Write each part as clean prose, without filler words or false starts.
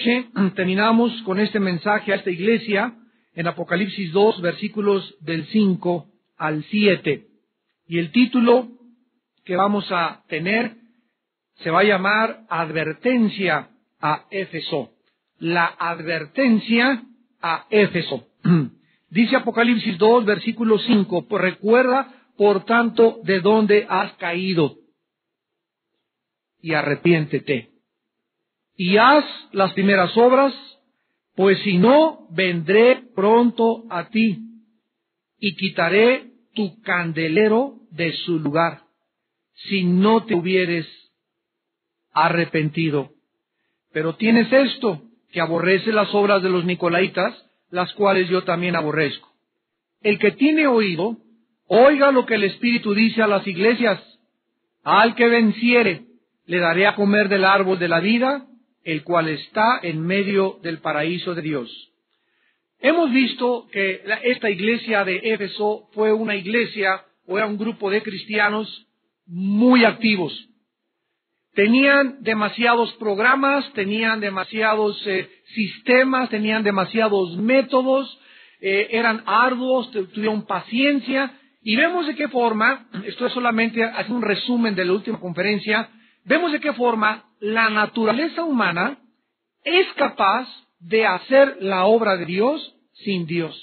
Anoche terminamos con este mensaje a esta iglesia en Apocalipsis 2, versículos del 5 al 7. Y el título que vamos a tener se va a llamar Advertencia a Éfeso. La advertencia a Éfeso. Dice Apocalipsis 2, versículo 5, recuerda, por tanto, de dónde has caído y arrepiéntete. Y haz las primeras obras, pues si no, vendré pronto a ti y quitaré tu candelero de su lugar, si no te hubieres arrepentido. Pero tienes esto, que aborrece las obras de los nicolaitas, las cuales yo también aborrezco. El que tiene oído, oiga lo que el Espíritu dice a las iglesias. Al que venciere, le daré a comer del árbol de la vida, el cual está en medio del paraíso de Dios. Hemos visto que esta iglesia de Éfeso fue una iglesia, o era un grupo de cristianos muy activos. Tenían demasiados programas, tenían demasiados sistemas, tenían demasiados métodos, eran arduos, tuvieron paciencia, y vemos de qué forma, esto es solamente hacer un resumen de la última conferencia, vemos de qué forma la naturaleza humana es capaz de hacer la obra de Dios sin Dios.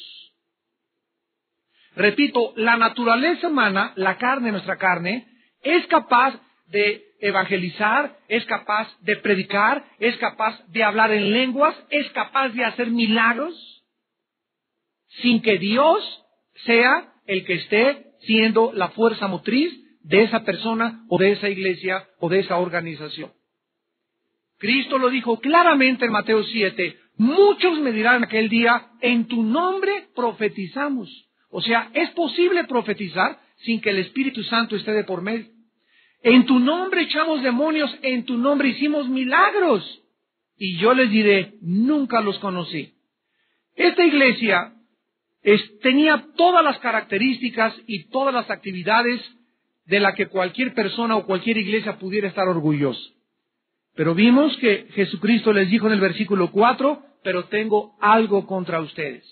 Repito, la naturaleza humana, la carne, nuestra carne, es capaz de evangelizar, es capaz de predicar, es capaz de hablar en lenguas, es capaz de hacer milagros, sin que Dios sea el que esté siendo la fuerza motriz de esa persona o de esa iglesia o de esa organización. Cristo lo dijo claramente en Mateo 7, muchos me dirán aquel día, en tu nombre profetizamos. O sea, es posible profetizar sin que el Espíritu Santo esté de por medio. En tu nombre echamos demonios, en tu nombre hicimos milagros. Y yo les diré, nunca los conocí. Esta iglesia tenía todas las características y todas las actividades de la que cualquier persona o cualquier iglesia pudiera estar orgullosa. Pero vimos que Jesucristo les dijo en el versículo 4, pero tengo algo contra ustedes.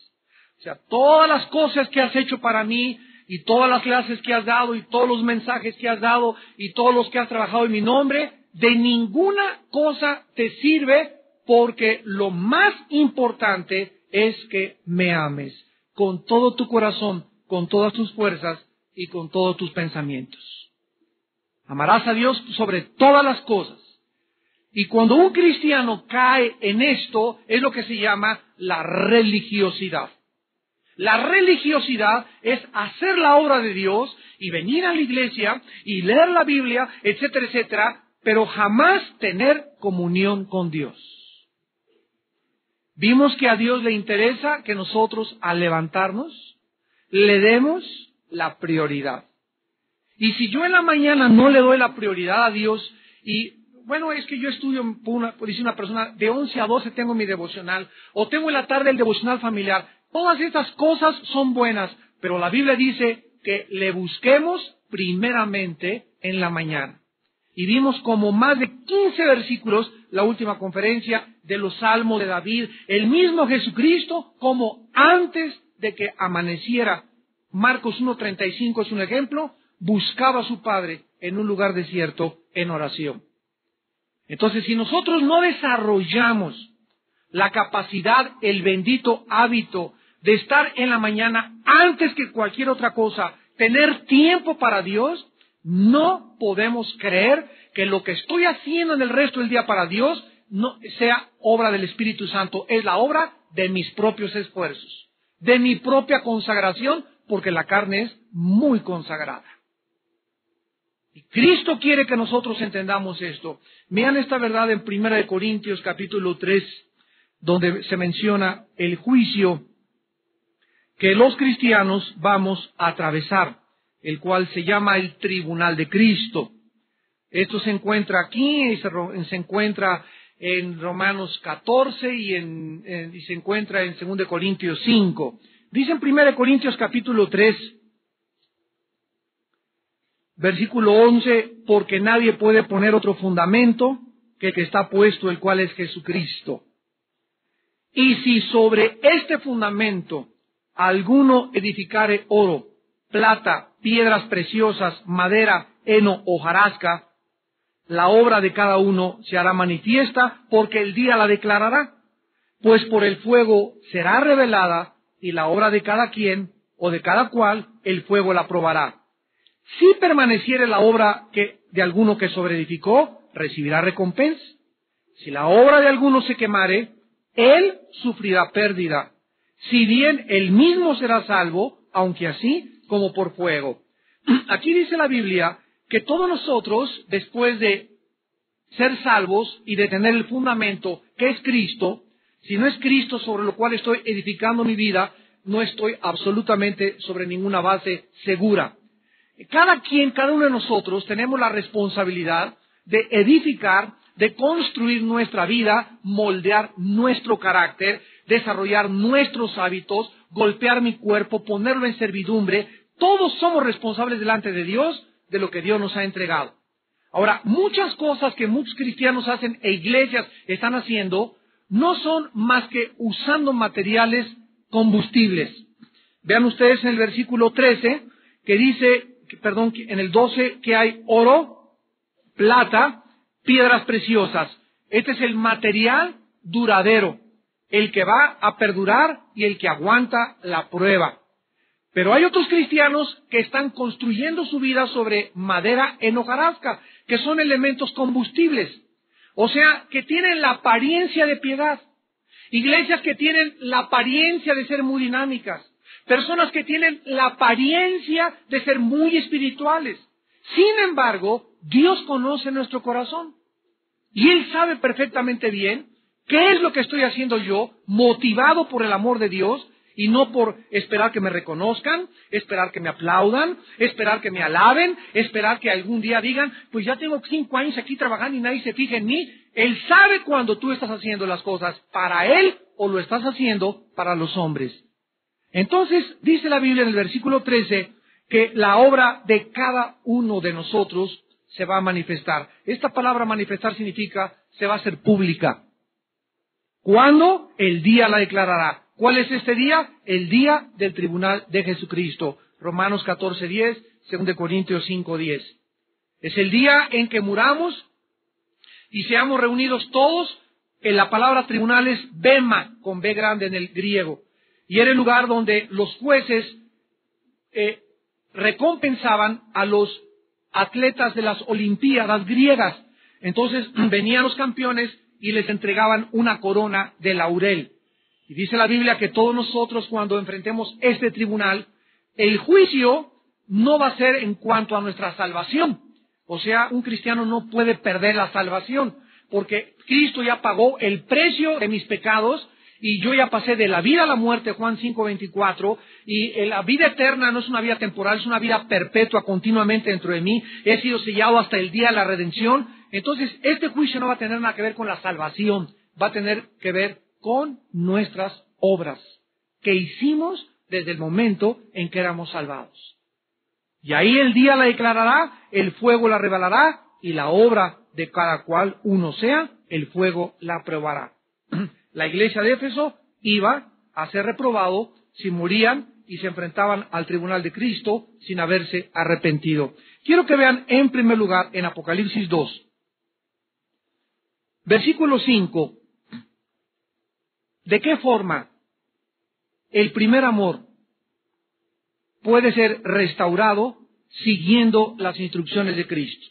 O sea, todas las cosas que has hecho para mí, y todas las clases que has dado, y todos los mensajes que has dado, y todos los que has trabajado en mi nombre, de ninguna cosa te sirve, porque lo más importante es que me ames con todo tu corazón, con todas tus fuerzas y con todos tus pensamientos. Amarás a Dios sobre todas las cosas. Y cuando un cristiano cae en esto, es lo que se llama la religiosidad. La religiosidad es hacer la obra de Dios y venir a la iglesia y leer la Biblia, etcétera, etcétera, pero jamás tener comunión con Dios. Vimos que a Dios le interesa que nosotros, al levantarnos, le demos la prioridad. Y si yo en la mañana no le doy la prioridad a Dios, y bueno, es que yo estudio, dice una persona, de 11 a 12 tengo mi devocional, o tengo en la tarde el devocional familiar. Todas estas cosas son buenas, pero la Biblia dice que le busquemos primeramente en la mañana. Y vimos como más de 15 versículos, la última conferencia, de los Salmos de David, el mismo Jesucristo, como antes de que amaneciera, Marcos 1:35 es un ejemplo, buscaba a su Padre en un lugar desierto en oración. Entonces, si nosotros no desarrollamos la capacidad, el bendito hábito de estar en la mañana antes que cualquier otra cosa, tener tiempo para Dios, no podemos creer que lo que estoy haciendo en el resto del día para Dios no sea obra del Espíritu Santo, es la obra de mis propios esfuerzos, de mi propia consagración, porque la carne es muy consagrada. Y Cristo quiere que nosotros entendamos esto. Vean esta verdad en 1 Corintios capítulo 3, donde se menciona el juicio que los cristianos vamos a atravesar, el cual se llama el tribunal de Cristo. Esto se encuentra aquí y se encuentra en Romanos 14 y se encuentra en 2 Corintios 5. Dice en 1 Corintios capítulo 3, versículo 11, porque nadie puede poner otro fundamento que el que está puesto, el cual es Jesucristo. Y si sobre este fundamento alguno edificare oro, plata, piedras preciosas, madera, heno o hojarasca, la obra de cada uno se hará manifiesta, porque el día la declarará, pues por el fuego será revelada, y la obra de cada quien o de cada cual el fuego la probará. Si permaneciere la obra de alguno que sobreedificó, recibirá recompensa. Si la obra de alguno se quemare, él sufrirá pérdida, si bien él mismo será salvo, aunque así como por fuego. Aquí dice la Biblia que todos nosotros, después de ser salvos y de tener el fundamento que es Cristo, si no es Cristo sobre lo cual estoy edificando mi vida, no estoy absolutamente sobre ninguna base segura. Cada uno de nosotros tenemos la responsabilidad de edificar, de construir nuestra vida, moldear nuestro carácter, desarrollar nuestros hábitos, golpear mi cuerpo, ponerlo en servidumbre. Todos somos responsables delante de Dios de lo que Dios nos ha entregado. Ahora, muchas cosas que muchos cristianos hacen e iglesias están haciendo no son más que usando materiales combustibles. Vean ustedes en el versículo 13 que dice, en el 12 que hay oro, plata, piedras preciosas. Este es el material duradero, el que va a perdurar y el que aguanta la prueba. Pero hay otros cristianos que están construyendo su vida sobre madera en hojarasca, que son elementos combustibles. O sea, que tienen la apariencia de piedad. Iglesias que tienen la apariencia de ser muy dinámicas. Personas que tienen la apariencia de ser muy espirituales. Sin embargo, Dios conoce nuestro corazón. Y Él sabe perfectamente bien qué es lo que estoy haciendo yo, motivado por el amor de Dios, y no por esperar que me reconozcan, esperar que me aplaudan, esperar que me alaben, esperar que algún día digan, pues ya tengo 5 años aquí trabajando y nadie se fija en mí. Él sabe cuando tú estás haciendo las cosas para Él o lo estás haciendo para los hombres. Entonces, dice la Biblia en el versículo 13, que la obra de cada uno de nosotros se va a manifestar. Esta palabra manifestar significa se va a hacer pública. ¿Cuándo? El día la declarará. ¿Cuál es este día? El día del tribunal de Jesucristo. Romanos 14:10, 2 Corintios 5:10. Es el día en que muramos y seamos reunidos todos. En la palabra tribunal es bema, con B grande en el griego. Y era el lugar donde los jueces recompensaban a los atletas de las olimpiadas griegas. Entonces venían los campeones y les entregaban una corona de laurel. Y dice la Biblia que todos nosotros, cuando enfrentemos este tribunal, el juicio no va a ser en cuanto a nuestra salvación. O sea, un cristiano no puede perder la salvación, porque Cristo ya pagó el precio de mis pecados, y yo ya pasé de la vida a la muerte, Juan 5:24, y la vida eterna no es una vida temporal, es una vida perpetua continuamente dentro de mí. He sido sellado hasta el día de la redención. Entonces, este juicio no va a tener nada que ver con la salvación, va a tener que ver con nuestras obras que hicimos desde el momento en que éramos salvados. Y ahí el día la declarará, el fuego la revelará, y la obra de cada cual uno sea, el fuego la probará. La iglesia de Éfeso iba a ser reprobado si morían y se enfrentaban al tribunal de Cristo sin haberse arrepentido. Quiero que vean en primer lugar en Apocalipsis 2, versículo 5, de qué forma el primer amor puede ser restaurado siguiendo las instrucciones de Cristo.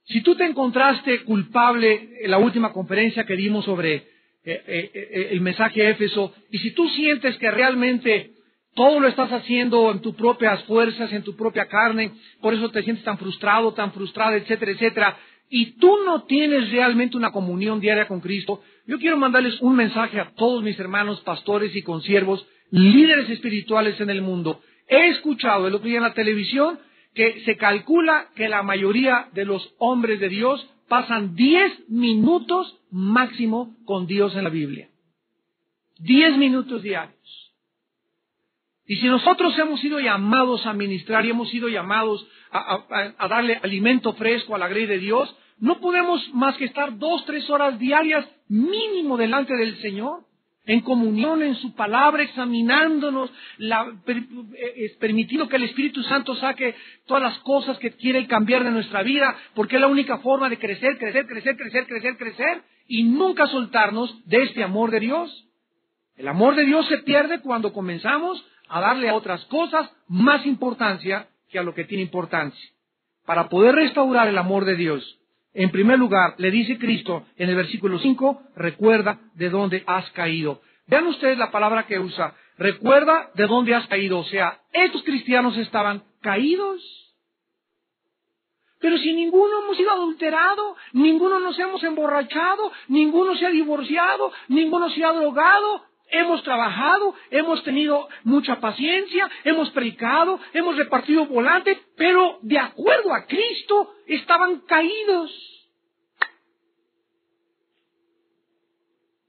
Si tú te encontraste culpable en la última conferencia que dimos sobre el mensaje a Éfeso, y si tú sientes que realmente todo lo estás haciendo en tus propias fuerzas, en tu propia carne, por eso te sientes tan frustrado, tan frustrada, etcétera, etcétera, y tú no tienes realmente una comunión diaria con Cristo, yo quiero mandarles un mensaje a todos mis hermanos pastores y consiervos, líderes espirituales en el mundo. He escuchado el otro día en la televisión que se calcula que la mayoría de los hombres de Dios pasan 10 minutos máximo con Dios en la Biblia. 10 minutos diarios. Y si nosotros hemos sido llamados a ministrar y hemos sido llamados a darle alimento fresco a la grey de Dios, no podemos más que estar 2-3 horas diarias mínimo delante del Señor. en comunión en su palabra, examinándonos, permitiendo que el Espíritu Santo saque todas las cosas que quiere cambiar de nuestra vida, porque es la única forma de crecer, y nunca soltarnos de este amor de Dios. El amor de Dios se pierde cuando comenzamos a darle a otras cosas más importancia que a lo que tiene importancia. Para poder restaurar el amor de Dios, en primer lugar, le dice Cristo en el versículo 5, recuerda de dónde has caído. Vean ustedes la palabra que usa, recuerda de dónde has caído. O sea, estos cristianos estaban caídos. Pero si ninguno hemos sido adulterado, ninguno nos hemos emborrachado, ninguno se ha divorciado, ninguno se ha drogado, hemos trabajado, hemos tenido mucha paciencia, hemos predicado, hemos repartido volantes, pero de acuerdo a Cristo estaban caídos.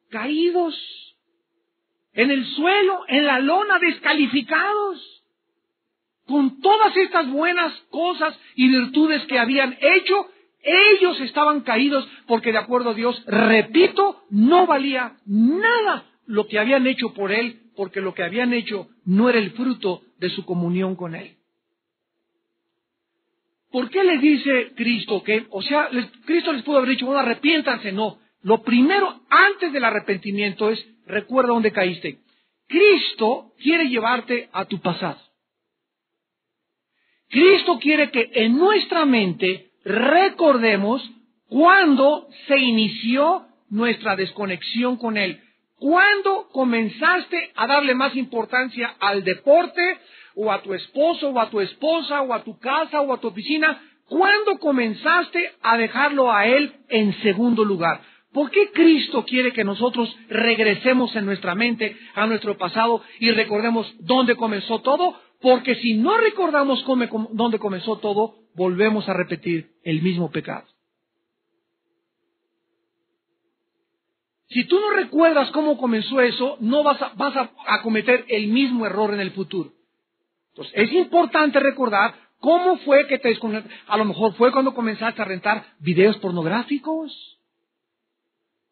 Caídos en el suelo, en la lona, descalificados. Con todas estas buenas cosas y virtudes que habían hecho, ellos estaban caídos porque de acuerdo a Dios, repito, no valía nada lo que habían hecho por Él, porque lo que habían hecho no era el fruto de su comunión con Él. ¿Por qué les dice Cristo que, Cristo les pudo haber dicho, bueno, arrepiéntanse? No. Lo primero, antes del arrepentimiento, es recuerda dónde caíste. Cristo quiere llevarte a tu pasado. Cristo quiere que en nuestra mente recordemos cuándo se inició nuestra desconexión con Él. ¿Cuándo comenzaste a darle más importancia al deporte, o a tu esposo, o a tu esposa, o a tu casa, o a tu oficina? ¿Cuándo comenzaste a dejarlo a Él en segundo lugar? ¿Por qué Cristo quiere que nosotros regresemos en nuestra mente a nuestro pasado y recordemos dónde comenzó todo? Porque si no recordamos dónde comenzó todo, volvemos a repetir el mismo pecado. Si tú no recuerdas cómo comenzó eso, no vas a cometer el mismo error en el futuro. Entonces, es importante recordar cómo fue que te desconectaste. A lo mejor fue cuando comenzaste a rentar videos pornográficos.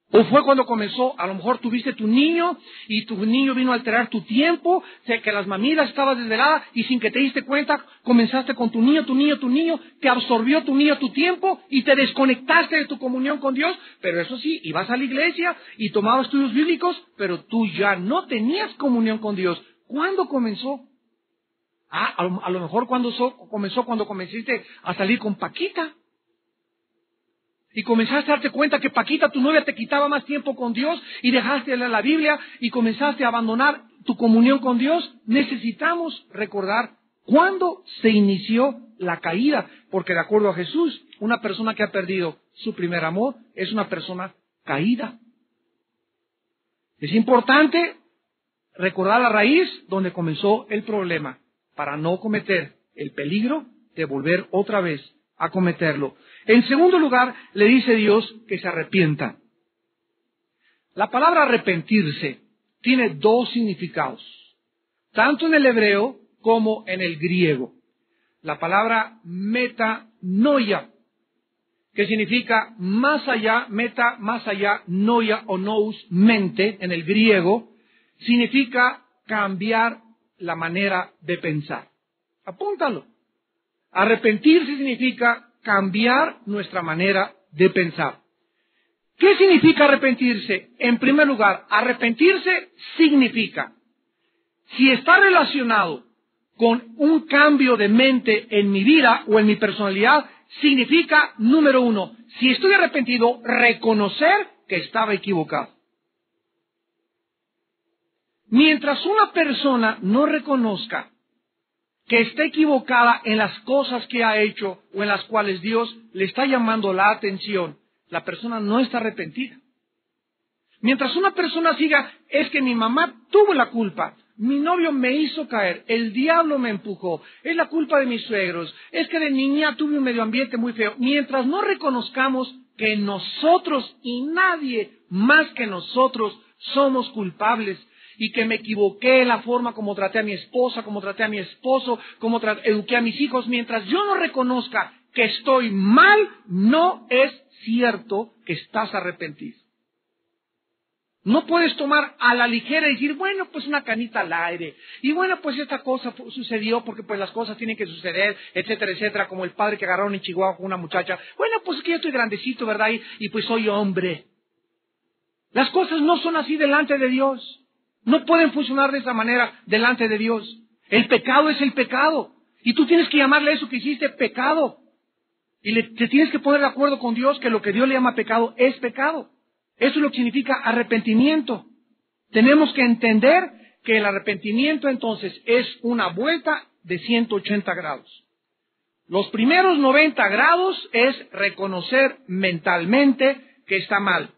O fue cuando comenzó, a lo mejor tuviste tu niño y tu niño vino a alterar tu tiempo, que las mamilas estabas desvelada y sin que te diste cuenta comenzaste con tu niño, te absorbió tu niño tu tiempo y te desconectaste de tu comunión con Dios. Pero eso sí, ibas a la iglesia y tomabas estudios bíblicos, pero tú ya no tenías comunión con Dios. ¿Cuándo comenzó? A lo mejor comenzó cuando comenzaste a salir con Paquita. Y comenzaste a darte cuenta que Paquita, tu novia, te quitaba más tiempo con Dios y dejaste de leer la Biblia y comenzaste a abandonar tu comunión con Dios. Necesitamos recordar cuándo se inició la caída, porque de acuerdo a Jesús, una persona que ha perdido su primer amor es una persona caída. Es importante recordar la raíz donde comenzó el problema para no cometer el peligro de volver otra vez a cometerlo. En segundo lugar, le dice Dios que se arrepienta. La palabra arrepentirse tiene dos significados, tanto en el hebreo como en el griego. La palabra metanoia, que significa más allá, meta, más allá, noia o nous, mente, en el griego, significa cambiar la manera de pensar. Apúntalo. Arrepentirse significa cambiar nuestra manera de pensar. ¿Qué significa arrepentirse? En primer lugar, arrepentirse significa, si está relacionado con un cambio de mente en mi vida o en mi personalidad, significa, número uno, si estoy arrepentido, reconocer que estaba equivocado. Mientras una persona no reconozca que está equivocada en las cosas que ha hecho o en las cuales Dios le está llamando la atención, la persona no está arrepentida. Mientras una persona siga, es que mi mamá tuvo la culpa, mi novio me hizo caer, el diablo me empujó, es la culpa de mis suegros, es que de niña tuve un medio ambiente muy feo. Mientras no reconozcamos que nosotros y nadie más que nosotros somos culpables, y que me equivoqué en la forma como traté a mi esposa, como traté a mi esposo, como eduqué a mis hijos, mientras yo no reconozca que estoy mal, no es cierto que estás arrepentido. No puedes tomar a la ligera y decir, bueno, pues una canita al aire. Y bueno, pues esta cosa sucedió porque pues las cosas tienen que suceder, etcétera, etcétera. Como el padre que agarraron en Chihuahua con una muchacha. Bueno, pues es que yo estoy grandecito, ¿verdad? Y pues soy hombre. Las cosas no son así delante de Dios. No pueden funcionar de esa manera delante de Dios. El pecado es el pecado. Y tú tienes que llamarle a eso que hiciste pecado. Y te tienes que poner de acuerdo con Dios que lo que Dios le llama pecado es pecado. Eso es lo que significa arrepentimiento. Tenemos que entender que el arrepentimiento entonces es una vuelta de 180 grados. Los primeros 90 grados es reconocer mentalmente que está mal.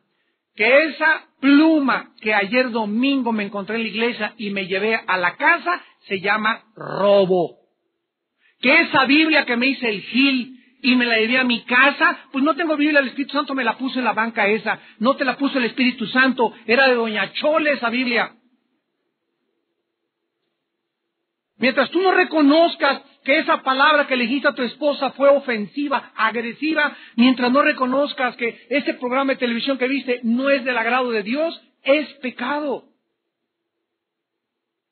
Que esa pluma que ayer domingo me encontré en la iglesia y me llevé a la casa se llama robo. Que esa Biblia que me hice el gil y me la llevé a mi casa, pues no tengo Biblia, el Espíritu Santo me la puso en la banca esa, no te la puso el Espíritu Santo, era de Doña Chole esa Biblia. Mientras tú no reconozcas que esa palabra que le dijiste a tu esposa fue ofensiva, agresiva, mientras no reconozcas que ese programa de televisión que viste no es del agrado de Dios, es pecado.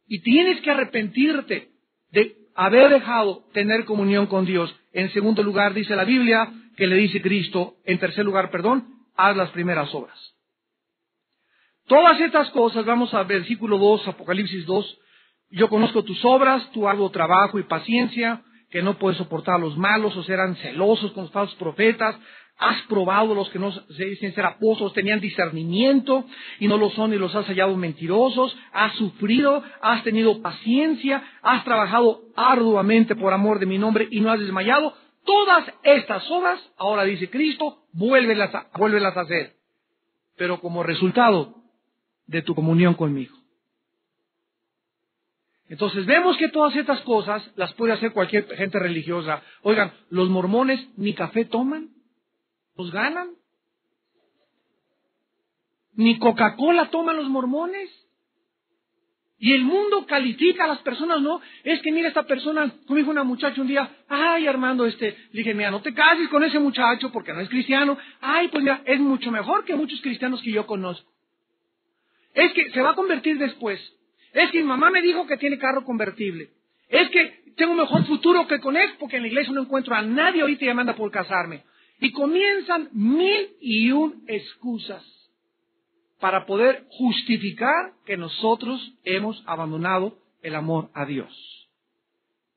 Y tienes que arrepentirte de haber dejado tener comunión con Dios. En segundo lugar, dice la Biblia, que le dice Cristo, en tercer lugar, haz las primeras obras. Todas estas cosas, vamos a versículo 2, Apocalipsis 2, yo conozco tus obras, tu arduo trabajo y paciencia, que no puedes soportar a los malos, o sea, eran celosos con los falsos profetas, has probado los que no se dicen ser apóstoles, tenían discernimiento y no lo son y los has hallado mentirosos, has sufrido, has tenido paciencia, has trabajado arduamente por amor de mi nombre y no has desmayado. Todas estas obras, ahora dice Cristo, vuélvelas a hacer, pero como resultado de tu comunión conmigo. Entonces vemos que todas estas cosas las puede hacer cualquier gente religiosa. Oigan, los mormones ni café toman, los ganan. Ni Coca-Cola toman los mormones. Y el mundo califica a las personas, ¿no? Es que mira esta persona, como dijo una muchacha un día, ay Armando, le dije, mira, no te cases con ese muchacho porque no es cristiano. Ay, pues mira, es mucho mejor que muchos cristianos que yo conozco. Es que se va a convertir después. Es que mi mamá me dijo que tiene carro convertible. Es que tengo un mejor futuro que con él porque en la iglesia no encuentro a nadie ahorita y me manda por casarme. Y comienzan 1001 excusas para poder justificar que nosotros hemos abandonado el amor a Dios.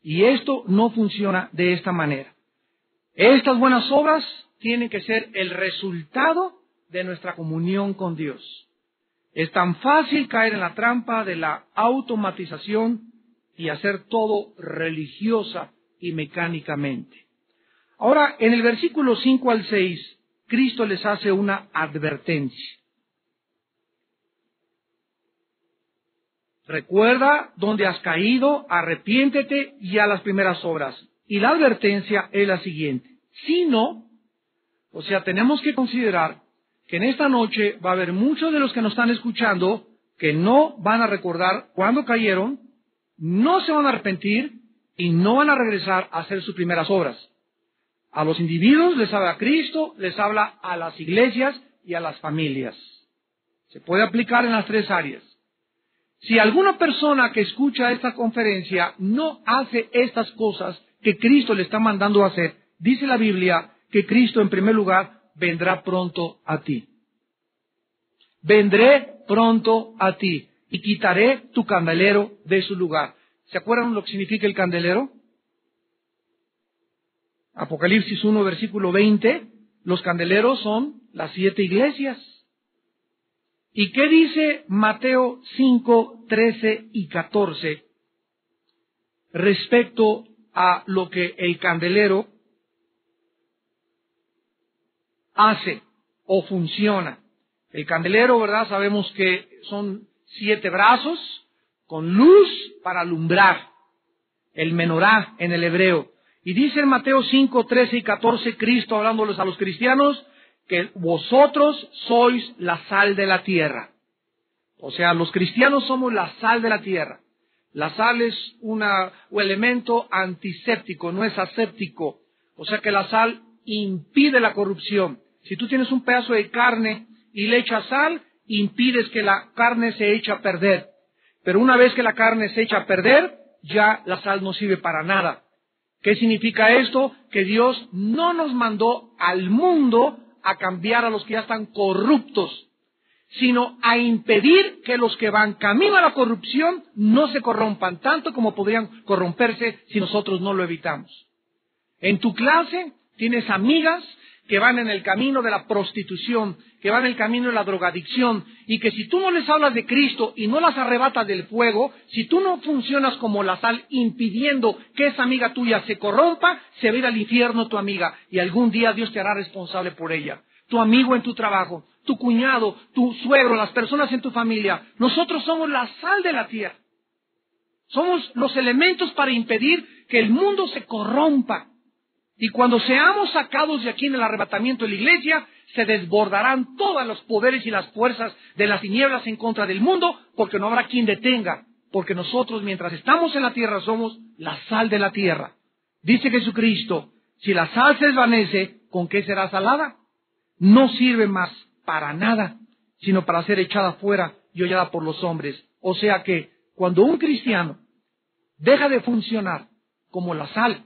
Y esto no funciona de esta manera. Estas buenas obras tienen que ser el resultado de nuestra comunión con Dios. Es tan fácil caer en la trampa de la automatización y hacer todo religiosa y mecánicamente. Ahora, en el versículo 5 al 6, Cristo les hace una advertencia. Recuerda dónde has caído, arrepiéntete y haz las primeras obras. Y la advertencia es la siguiente. Si no, o sea, tenemos que considerar que en esta noche va a haber muchos de los que nos están escuchando que no van a recordar cuándo cayeron, no se van a arrepentir y no van a regresar a hacer sus primeras obras. A los individuos les habla Cristo, les habla a las iglesias y a las familias. Se puede aplicar en las tres áreas. Si alguna persona que escucha esta conferencia no hace estas cosas que Cristo le está mandando a hacer, dice la Biblia que Cristo en primer lugar vendrá pronto a ti. Vendré pronto a ti y quitaré tu candelero de su lugar. ¿Se acuerdan lo que significa el candelero? Apocalipsis 1, versículo 20, los candeleros son las 7 iglesias. ¿Y qué dice Mateo 5, 13 y 14 respecto a lo que el candelero hace o funciona? El candelero, ¿verdad? Sabemos que son 7 brazos con luz para alumbrar. El menorá en el hebreo. Y dice en Mateo 5, 13 y 14, Cristo hablándoles a los cristianos, que vosotros sois la sal de la tierra. O sea, los cristianos somos la sal de la tierra. La sal es un elemento antiséptico, no es aséptico. O sea que la sal impide la corrupción. Si tú tienes un pedazo de carne y le echas sal, impides que la carne se eche a perder. Pero una vez que la carne se echa a perder, ya la sal no sirve para nada. ¿Qué significa esto? Que Dios no nos mandó al mundo a cambiar a los que ya están corruptos, sino a impedir que los que van camino a la corrupción no se corrompan tanto como podrían corromperse si nosotros no lo evitamos. En tu clase tienes amigas que van en el camino de la prostitución, que van en el camino de la drogadicción, y que si tú no les hablas de Cristo y no las arrebatas del fuego, si tú no funcionas como la sal impidiendo que esa amiga tuya se corrompa, se va a ir al infierno tu amiga, y algún día Dios te hará responsable por ella. Tu amigo en tu trabajo, tu cuñado, tu suegro, las personas en tu familia, nosotros somos la sal de la tierra. Somos los elementos para impedir que el mundo se corrompa. Y cuando seamos sacados de aquí en el arrebatamiento de la iglesia, se desbordarán todos los poderes y las fuerzas de las tinieblas en contra del mundo, porque no habrá quien detenga. Porque nosotros, mientras estamos en la tierra, somos la sal de la tierra. Dice Jesucristo, si la sal se desvanece, ¿con qué será salada? No sirve más para nada, sino para ser echada fuera y hollada por los hombres. O sea que, cuando un cristiano deja de funcionar como la sal,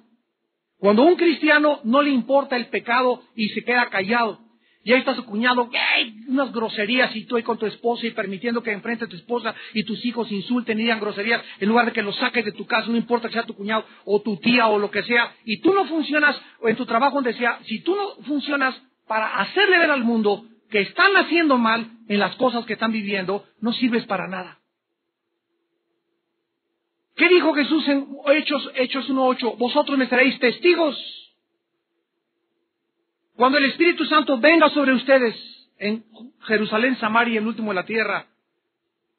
cuando a un cristiano no le importa el pecado y se queda callado, y ahí está su cuñado, ¡ay! Unas groserías, y tú ahí con tu esposa y permitiendo que enfrente a tu esposa y tus hijos insulten y digan groserías, en lugar de que los saques de tu casa, no importa que sea tu cuñado o tu tía o lo que sea, y tú no funcionas, o en tu trabajo donde sea, si tú no funcionas para hacerle ver al mundo que están haciendo mal en las cosas que están viviendo, no sirves para nada. ¿Qué dijo Jesús en Hechos 1:8? Vosotros me seréis testigos. Cuando el Espíritu Santo venga sobre ustedes en Jerusalén, Samaria y el último de la tierra,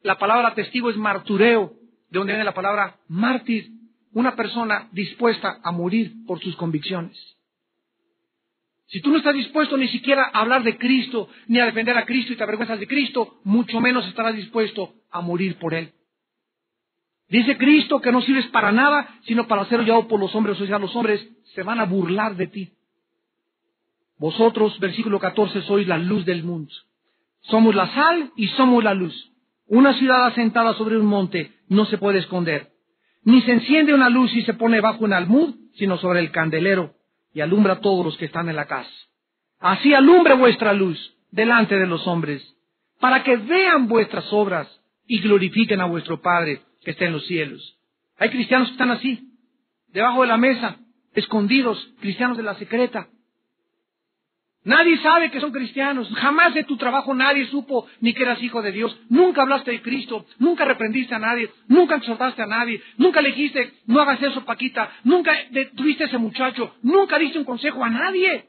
la palabra testigo es martureo, de donde viene la palabra mártir, una persona dispuesta a morir por sus convicciones. Si tú no estás dispuesto ni siquiera a hablar de Cristo, ni a defender a Cristo y te avergüenzas de Cristo, mucho menos estarás dispuesto a morir por Él. Dice Cristo que no sirves para nada, sino para ser hollado por los hombres, o sea, los hombres se van a burlar de ti. Vosotros, versículo 14, sois la luz del mundo. Somos la sal y somos la luz. Una ciudad asentada sobre un monte no se puede esconder. Ni se enciende una luz y se pone bajo un almud, sino sobre el candelero, y alumbra a todos los que están en la casa. Así alumbre vuestra luz delante de los hombres, para que vean vuestras obras y glorifiquen a vuestro Padre que está en los cielos. Hay cristianos que están así, debajo de la mesa, escondidos, cristianos de la secreta. Nadie sabe que son cristianos. Jamás de tu trabajo nadie supo ni que eras hijo de Dios. Nunca hablaste de Cristo, nunca reprendiste a nadie, nunca exhortaste a nadie, nunca le dijiste, no hagas eso, Paquita, nunca detuviste a ese muchacho, nunca diste un consejo a nadie.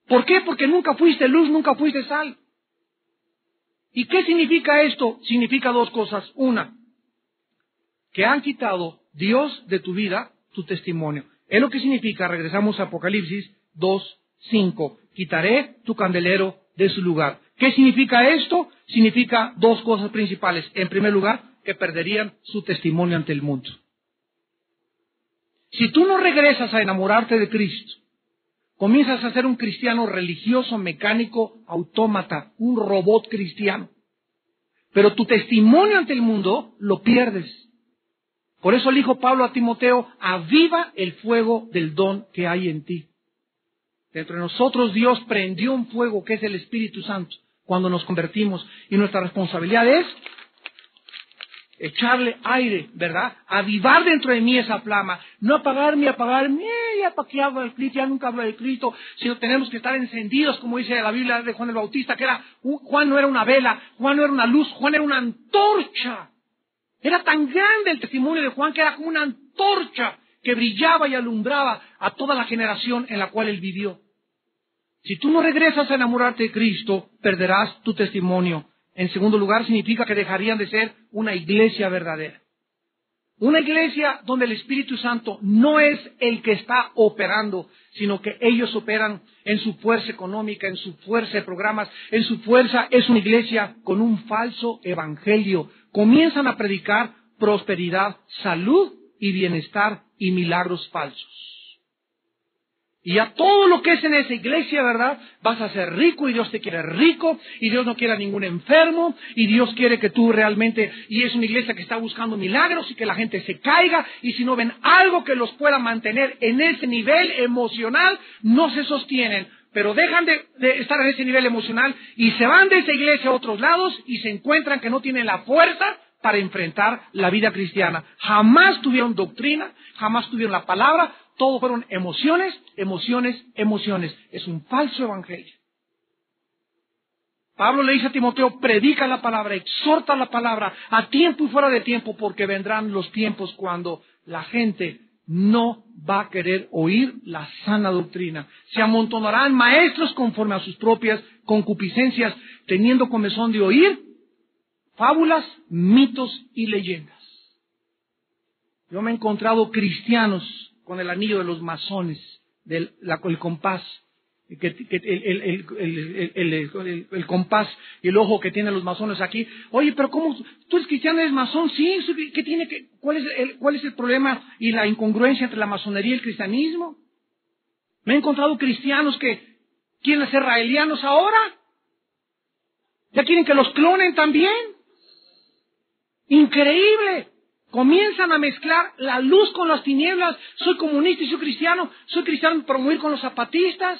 ¿Por qué? Porque nunca fuiste luz, nunca fuiste sal. ¿Y qué significa esto? Significa dos cosas. Una, que han quitado Dios de tu vida, tu testimonio. Es lo que significa, regresamos a Apocalipsis 2:5. Quitaré tu candelero de su lugar. ¿Qué significa esto? Significa dos cosas principales. En primer lugar, que perderían su testimonio ante el mundo. Si tú no regresas a enamorarte de Cristo, comienzas a ser un cristiano religioso, mecánico, autómata, un robot cristiano. Pero tu testimonio ante el mundo lo pierdes. Por eso le dijo Pablo a Timoteo, aviva el fuego del don que hay en ti. Dentro de nosotros Dios prendió un fuego que es el Espíritu Santo cuando nos convertimos. Y nuestra responsabilidad es echarle aire, ¿verdad? Avivar dentro de mí esa flama. No apagarme, ya para qué hablo del Cristo, ya nunca hablo del Cristo, sino tenemos que estar encendidos, como dice la Biblia de Juan el Bautista, que Juan no era una vela, Juan no era una luz, Juan era una antorcha. Era tan grande el testimonio de Juan que era como una antorcha que brillaba y alumbraba a toda la generación en la cual él vivió. Si tú no regresas a enamorarte de Cristo, perderás tu testimonio. En segundo lugar, significa que dejarían de ser una iglesia verdadera. Una iglesia donde el Espíritu Santo no es el que está operando, sino que ellos operan en su fuerza económica, en su fuerza de programas, en su fuerza. Es una iglesia con un falso evangelio. Comienzan a predicar prosperidad, salud y bienestar y milagros falsos. Y a todo lo que es en esa iglesia, ¿verdad? Vas a ser rico y Dios te quiere rico y Dios no quiere a ningún enfermo y Dios quiere que tú realmente, y es una iglesia que está buscando milagros y que la gente se caiga y si no ven algo que los pueda mantener en ese nivel emocional, no se sostienen. Pero dejan de estar en ese nivel emocional y se van de esa iglesia a otros lados y se encuentran que no tienen la fuerza para enfrentar la vida cristiana. Jamás tuvieron doctrina, jamás tuvieron la palabra, todo fueron emociones, emociones, emociones. Es un falso evangelio. Pablo le dice a Timoteo, predica la palabra, exhorta la palabra, a tiempo y fuera de tiempo, porque vendrán los tiempos cuando la gente no va a querer oír la sana doctrina. Se amontonarán maestros conforme a sus propias concupiscencias, teniendo comezón de oír fábulas, mitos y leyendas. Yo me he encontrado cristianos con el anillo de los masones, el compás, el compás y el ojo que tienen los masones aquí. Oye, pero ¿cómo? ¿Tú eres cristiano, eres masón? Sí, ¿qué tiene que? ¿Cuál es el problema y la incongruencia entre la masonería y el cristianismo? Me he encontrado cristianos que quieren ser raelianos ahora. Ya quieren que los clonen también. Increíble. Comienzan a mezclar la luz con las tinieblas. Soy comunista y soy cristiano para morir con los zapatistas.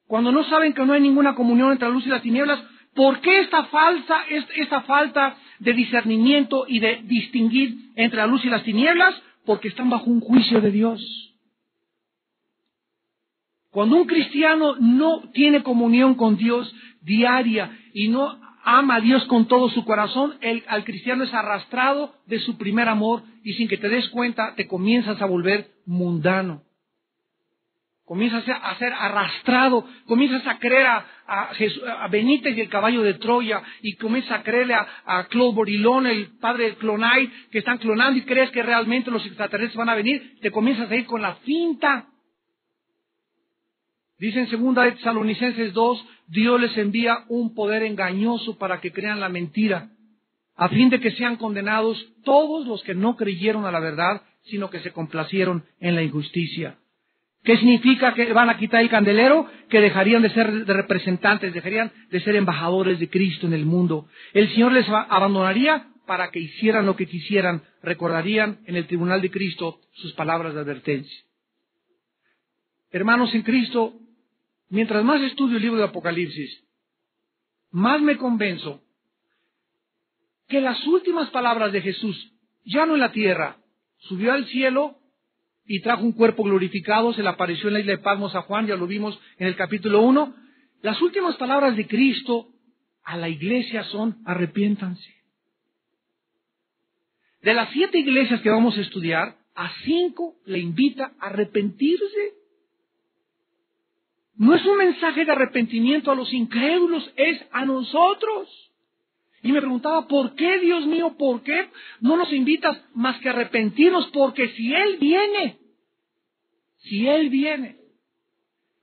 Cuando no saben que no hay ninguna comunión entre la luz y las tinieblas, ¿por qué esta falta de discernimiento y de distinguir entre la luz y las tinieblas? Porque están bajo un juicio de Dios. Cuando un cristiano no tiene comunión con Dios diaria y no ama a Dios con todo su corazón, al cristiano es arrastrado de su primer amor y sin que te des cuenta te comienzas a volver mundano. Comienzas a ser arrastrado, comienzas a creer a Benítez y el caballo de Troya, y comienzas a creerle a Claude Borilón, el padre de Clonay, que están clonando y crees que realmente los extraterrestres van a venir, te comienzas a ir con la finta. Dice en 2 de Tesalonicenses 2, Dios les envía un poder engañoso para que crean la mentira, a fin de que sean condenados todos los que no creyeron a la verdad, sino que se complacieron en la injusticia. ¿Qué significa que van a quitar el candelero? Que dejarían de ser de representantes, dejarían de ser embajadores de Cristo en el mundo. El Señor les abandonaría para que hicieran lo que quisieran, recordarían en el tribunal de Cristo sus palabras de advertencia. Hermanos en Cristo, mientras más estudio el libro de Apocalipsis, más me convenzo que las últimas palabras de Jesús, ya no en la tierra, subió al cielo y trajo un cuerpo glorificado, se le apareció en la isla de Patmos a Juan, ya lo vimos en el capítulo 1. Las últimas palabras de Cristo a la iglesia son: arrepiéntanse. De las 7 iglesias que vamos a estudiar, a 5 le invita a arrepentirse. No es un mensaje de arrepentimiento a los incrédulos, es a nosotros. Y me preguntaba, ¿por qué, Dios mío, por qué no nos invitas más que a arrepentirnos? Porque si Él viene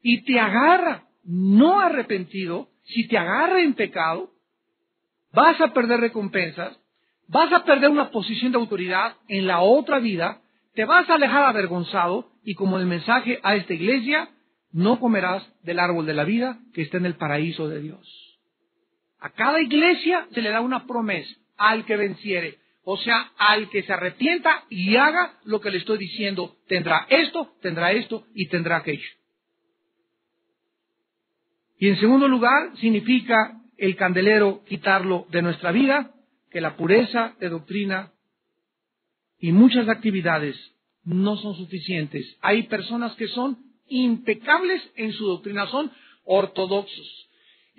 y te agarra no arrepentido, si te agarra en pecado, vas a perder recompensas, vas a perder una posición de autoridad en la otra vida, te vas a alejar avergonzado y como el mensaje a esta iglesia, no comerás del árbol de la vida que está en el paraíso de Dios. A cada iglesia se le da una promesa: al que venciere, o sea, al que se arrepienta y haga lo que le estoy diciendo, tendrá esto y tendrá aquello. Y en segundo lugar, significa el candelero quitarlo de nuestra vida, que la pureza de doctrina y muchas actividades no son suficientes. Hay personas que son impecables en su doctrina, son ortodoxos.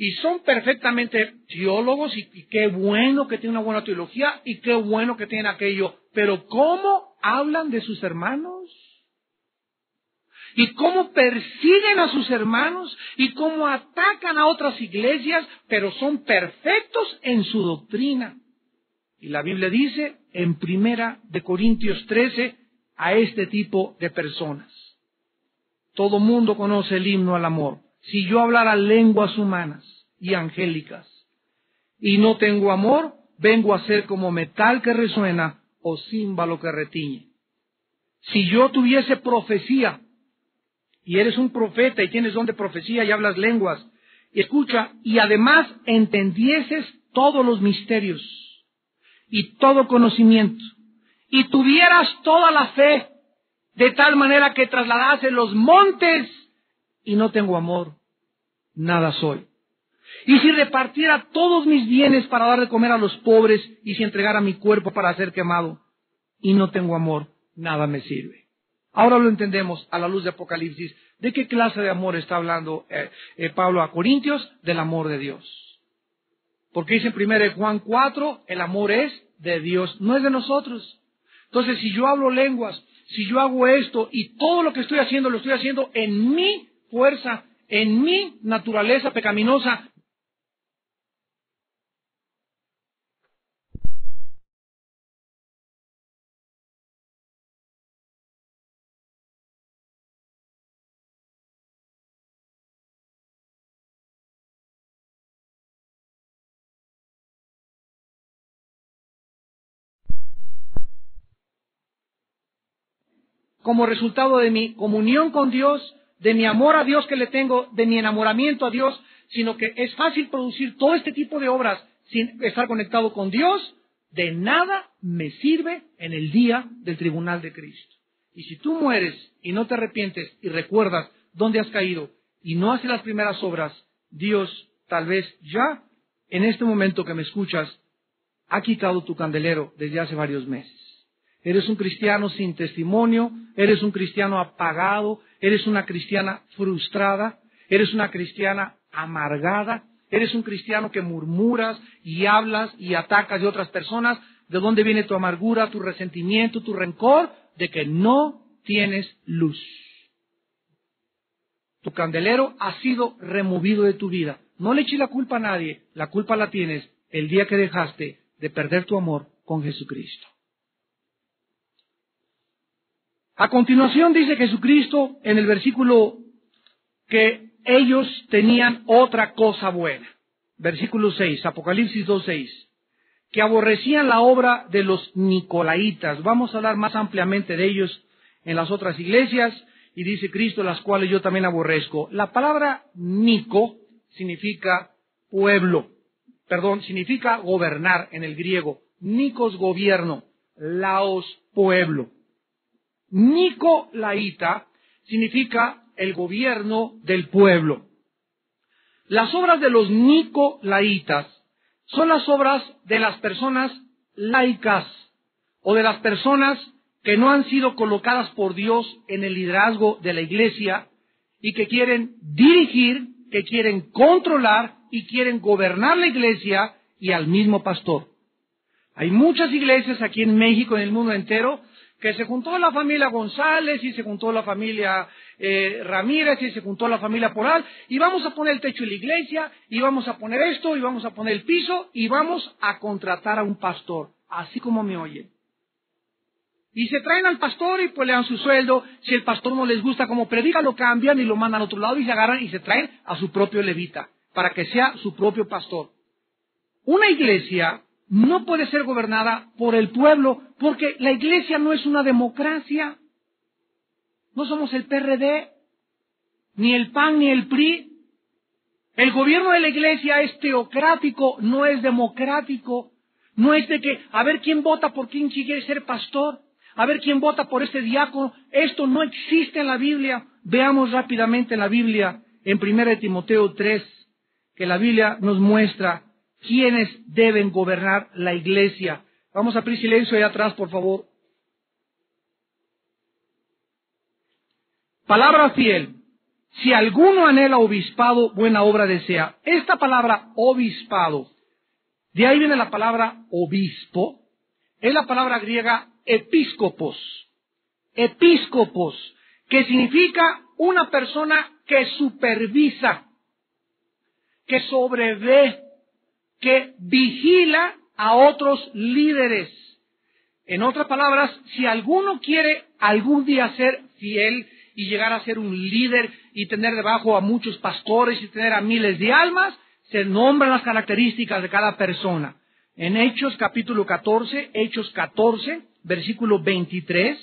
Y son perfectamente teólogos, y qué bueno que tienen una buena teología, y qué bueno que tienen aquello. Pero ¿cómo hablan de sus hermanos? ¿Y cómo persiguen a sus hermanos? ¿Y cómo atacan a otras iglesias? Pero son perfectos en su doctrina. Y la Biblia dice en 1 Corintios 13 a este tipo de personas: todo mundo conoce el himno al amor. Si yo hablara lenguas humanas y angélicas y no tengo amor, vengo a ser como metal que resuena o címbalo que retiñe. Si yo tuviese profecía y eres un profeta y tienes don de profecía y hablas lenguas, y escucha, y además entendieses todos los misterios y todo conocimiento, y tuvieras toda la fe, de tal manera que trasladase los montes, y no tengo amor, nada soy. Y si repartiera todos mis bienes para dar de comer a los pobres, y si entregara mi cuerpo para ser quemado, y no tengo amor, nada me sirve. Ahora lo entendemos a la luz de Apocalipsis. ¿De qué clase de amor está hablando Pablo a Corintios? Del amor de Dios. Porque dice en 1 Juan 4, el amor es de Dios, no es de nosotros. Entonces, si yo hablo lenguas, si yo hago esto, y todo lo que estoy haciendo, lo estoy haciendo en mi fuerza, en mi naturaleza pecaminosa. Como resultado de mi comunión con Dios, de mi amor a Dios que le tengo, de mi enamoramiento a Dios, sino que es fácil producir todo este tipo de obras sin estar conectado con Dios, de nada me sirve en el día del tribunal de Cristo. Y si tú mueres y no te arrepientes y recuerdas dónde has caído y no haces las primeras obras, Dios tal vez ya, en este momento que me escuchas, ha quitado tu candelero desde hace varios meses. Eres un cristiano sin testimonio, eres un cristiano apagado, eres una cristiana frustrada, eres una cristiana amargada, eres un cristiano que murmuras y hablas y atacas de otras personas. ¿De dónde viene tu amargura, tu resentimiento, tu rencor? De que no tienes luz. Tu candelero ha sido removido de tu vida. No le eches la culpa a nadie, la culpa la tienes el día que dejaste de perder tu amor con Jesucristo. A continuación dice Jesucristo en el versículo que ellos tenían otra cosa buena. Versículo 6, Apocalipsis 2:6, que aborrecían la obra de los Nicolaitas. Vamos a hablar más ampliamente de ellos en las otras iglesias, y dice Cristo, las cuales yo también aborrezco. La palabra Nico significa pueblo, significa gobernar en el griego. Nikos, gobierno, laos, pueblo. Nicolaita significa el gobierno del pueblo. Las obras de los Nicolaitas son las obras de las personas laicas o de las personas que no han sido colocadas por Dios en el liderazgo de la iglesia y que quieren dirigir, que quieren controlar y quieren gobernar la iglesia y al mismo pastor. Hay muchas iglesias aquí en México, en el mundo entero, que se juntó la familia González y se juntó la familia Ramírez y se juntó la familia Poral y vamos a poner el techo de la iglesia y vamos a poner esto y vamos a poner el piso y vamos a contratar a un pastor, así como me oyen. Y se traen al pastor y pues le dan su sueldo. Si el pastor no les gusta como predica, lo cambian y lo mandan a otro lado y se agarran y se traen a su propio levita para que sea su propio pastor. Una iglesia no puede ser gobernada por el pueblo, porque la iglesia no es una democracia. No somos el PRD, ni el PAN, ni el PRI. El gobierno de la iglesia es teocrático, no es democrático. No es de que, a ver quién vota por quién quiere ser pastor, a ver quién vota por este diácono. Esto no existe en la Biblia. Veamos rápidamente en la Biblia, en 1 Timoteo 3, que la Biblia nos muestra quiénes deben gobernar la iglesia. Vamos a pedir silencio ahí atrás, por favor. Palabra fiel. Si alguno anhela obispado, buena obra desea. Esta palabra obispado, de ahí viene la palabra obispo, es la palabra griega episcopos. Episcopos, que significa una persona que supervisa, que sobrevé, que vigila a otros líderes. En otras palabras, si alguno quiere algún día ser fiel y llegar a ser un líder y tener debajo a muchos pastores y tener a miles de almas, se nombran las características de cada persona. En Hechos capítulo 14, Hechos 14, versículo 23,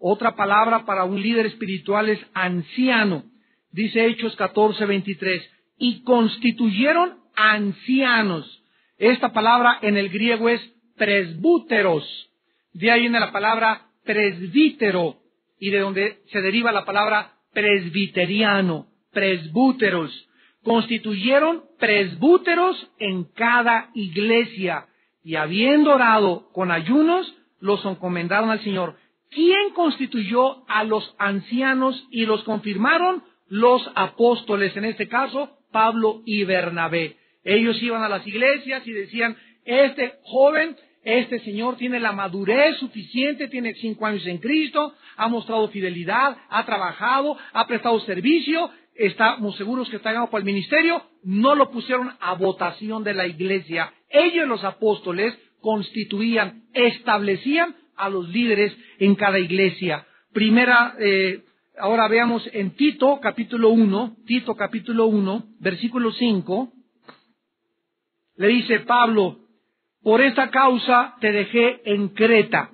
Otra palabra para un líder espiritual es anciano. Dice Hechos 14:23. Y constituyeron ancianos. Esta palabra en el griego es presbúteros. De ahí viene la palabra presbítero. Y de donde se deriva la palabra presbiteriano. Presbúteros. Constituyeron presbúteros en cada iglesia. Y habiendo orado con ayunos, los encomendaron al Señor. ¿Quién constituyó a los ancianos y los confirmaron? Los apóstoles, en este caso, Pablo y Bernabé. Ellos iban a las iglesias y decían, este joven, este señor tiene la madurez suficiente, tiene 5 años en Cristo, ha mostrado fidelidad, ha trabajado, ha prestado servicio, estamos seguros que está ganado por el ministerio. No lo pusieron a votación de la iglesia. Ellos, los apóstoles, constituían, establecían a los líderes en cada iglesia. Ahora veamos en Tito capítulo 1, versículo 5, le dice Pablo, por esta causa te dejé en Creta,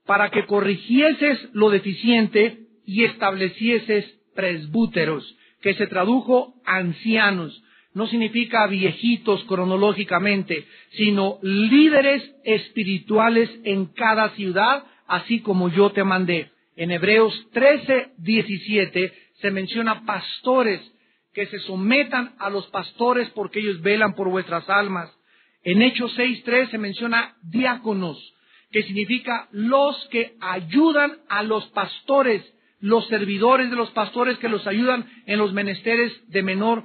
para que corrigieses lo deficiente y establecieses presbúteros, que se tradujo ancianos. No significa viejitos cronológicamente, sino líderes espirituales en cada ciudad, así como yo te mandé. En Hebreos 13:17 se menciona pastores, que se sometan a los pastores porque ellos velan por vuestras almas. En Hechos 6:3 se menciona diáconos, que significa los que ayudan a los pastores, los servidores de los pastores que los ayudan en los menesteres de menor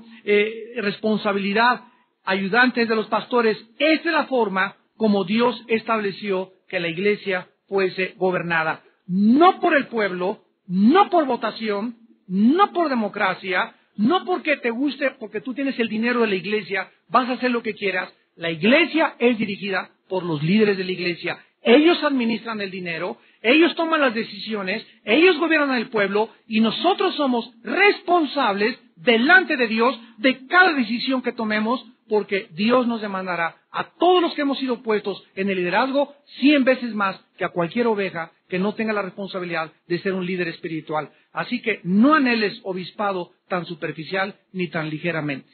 responsabilidad, ayudantes de los pastores. Esta es la forma como Dios estableció que la iglesia fuese gobernada. No por el pueblo, no por votación, no por democracia, no porque te guste, porque tú tienes el dinero de la iglesia, vas a hacer lo que quieras. La iglesia es dirigida por los líderes de la iglesia. Ellos administran el dinero, ellos toman las decisiones, ellos gobiernan el pueblo y nosotros somos responsables delante de Dios de cada decisión que tomemos, porque Dios nos demandará a todos los que hemos sido puestos en el liderazgo 100 veces más que a cualquier oveja que no tenga la responsabilidad de ser un líder espiritual. Así que no anheles obispado tan superficial ni tan ligeramente.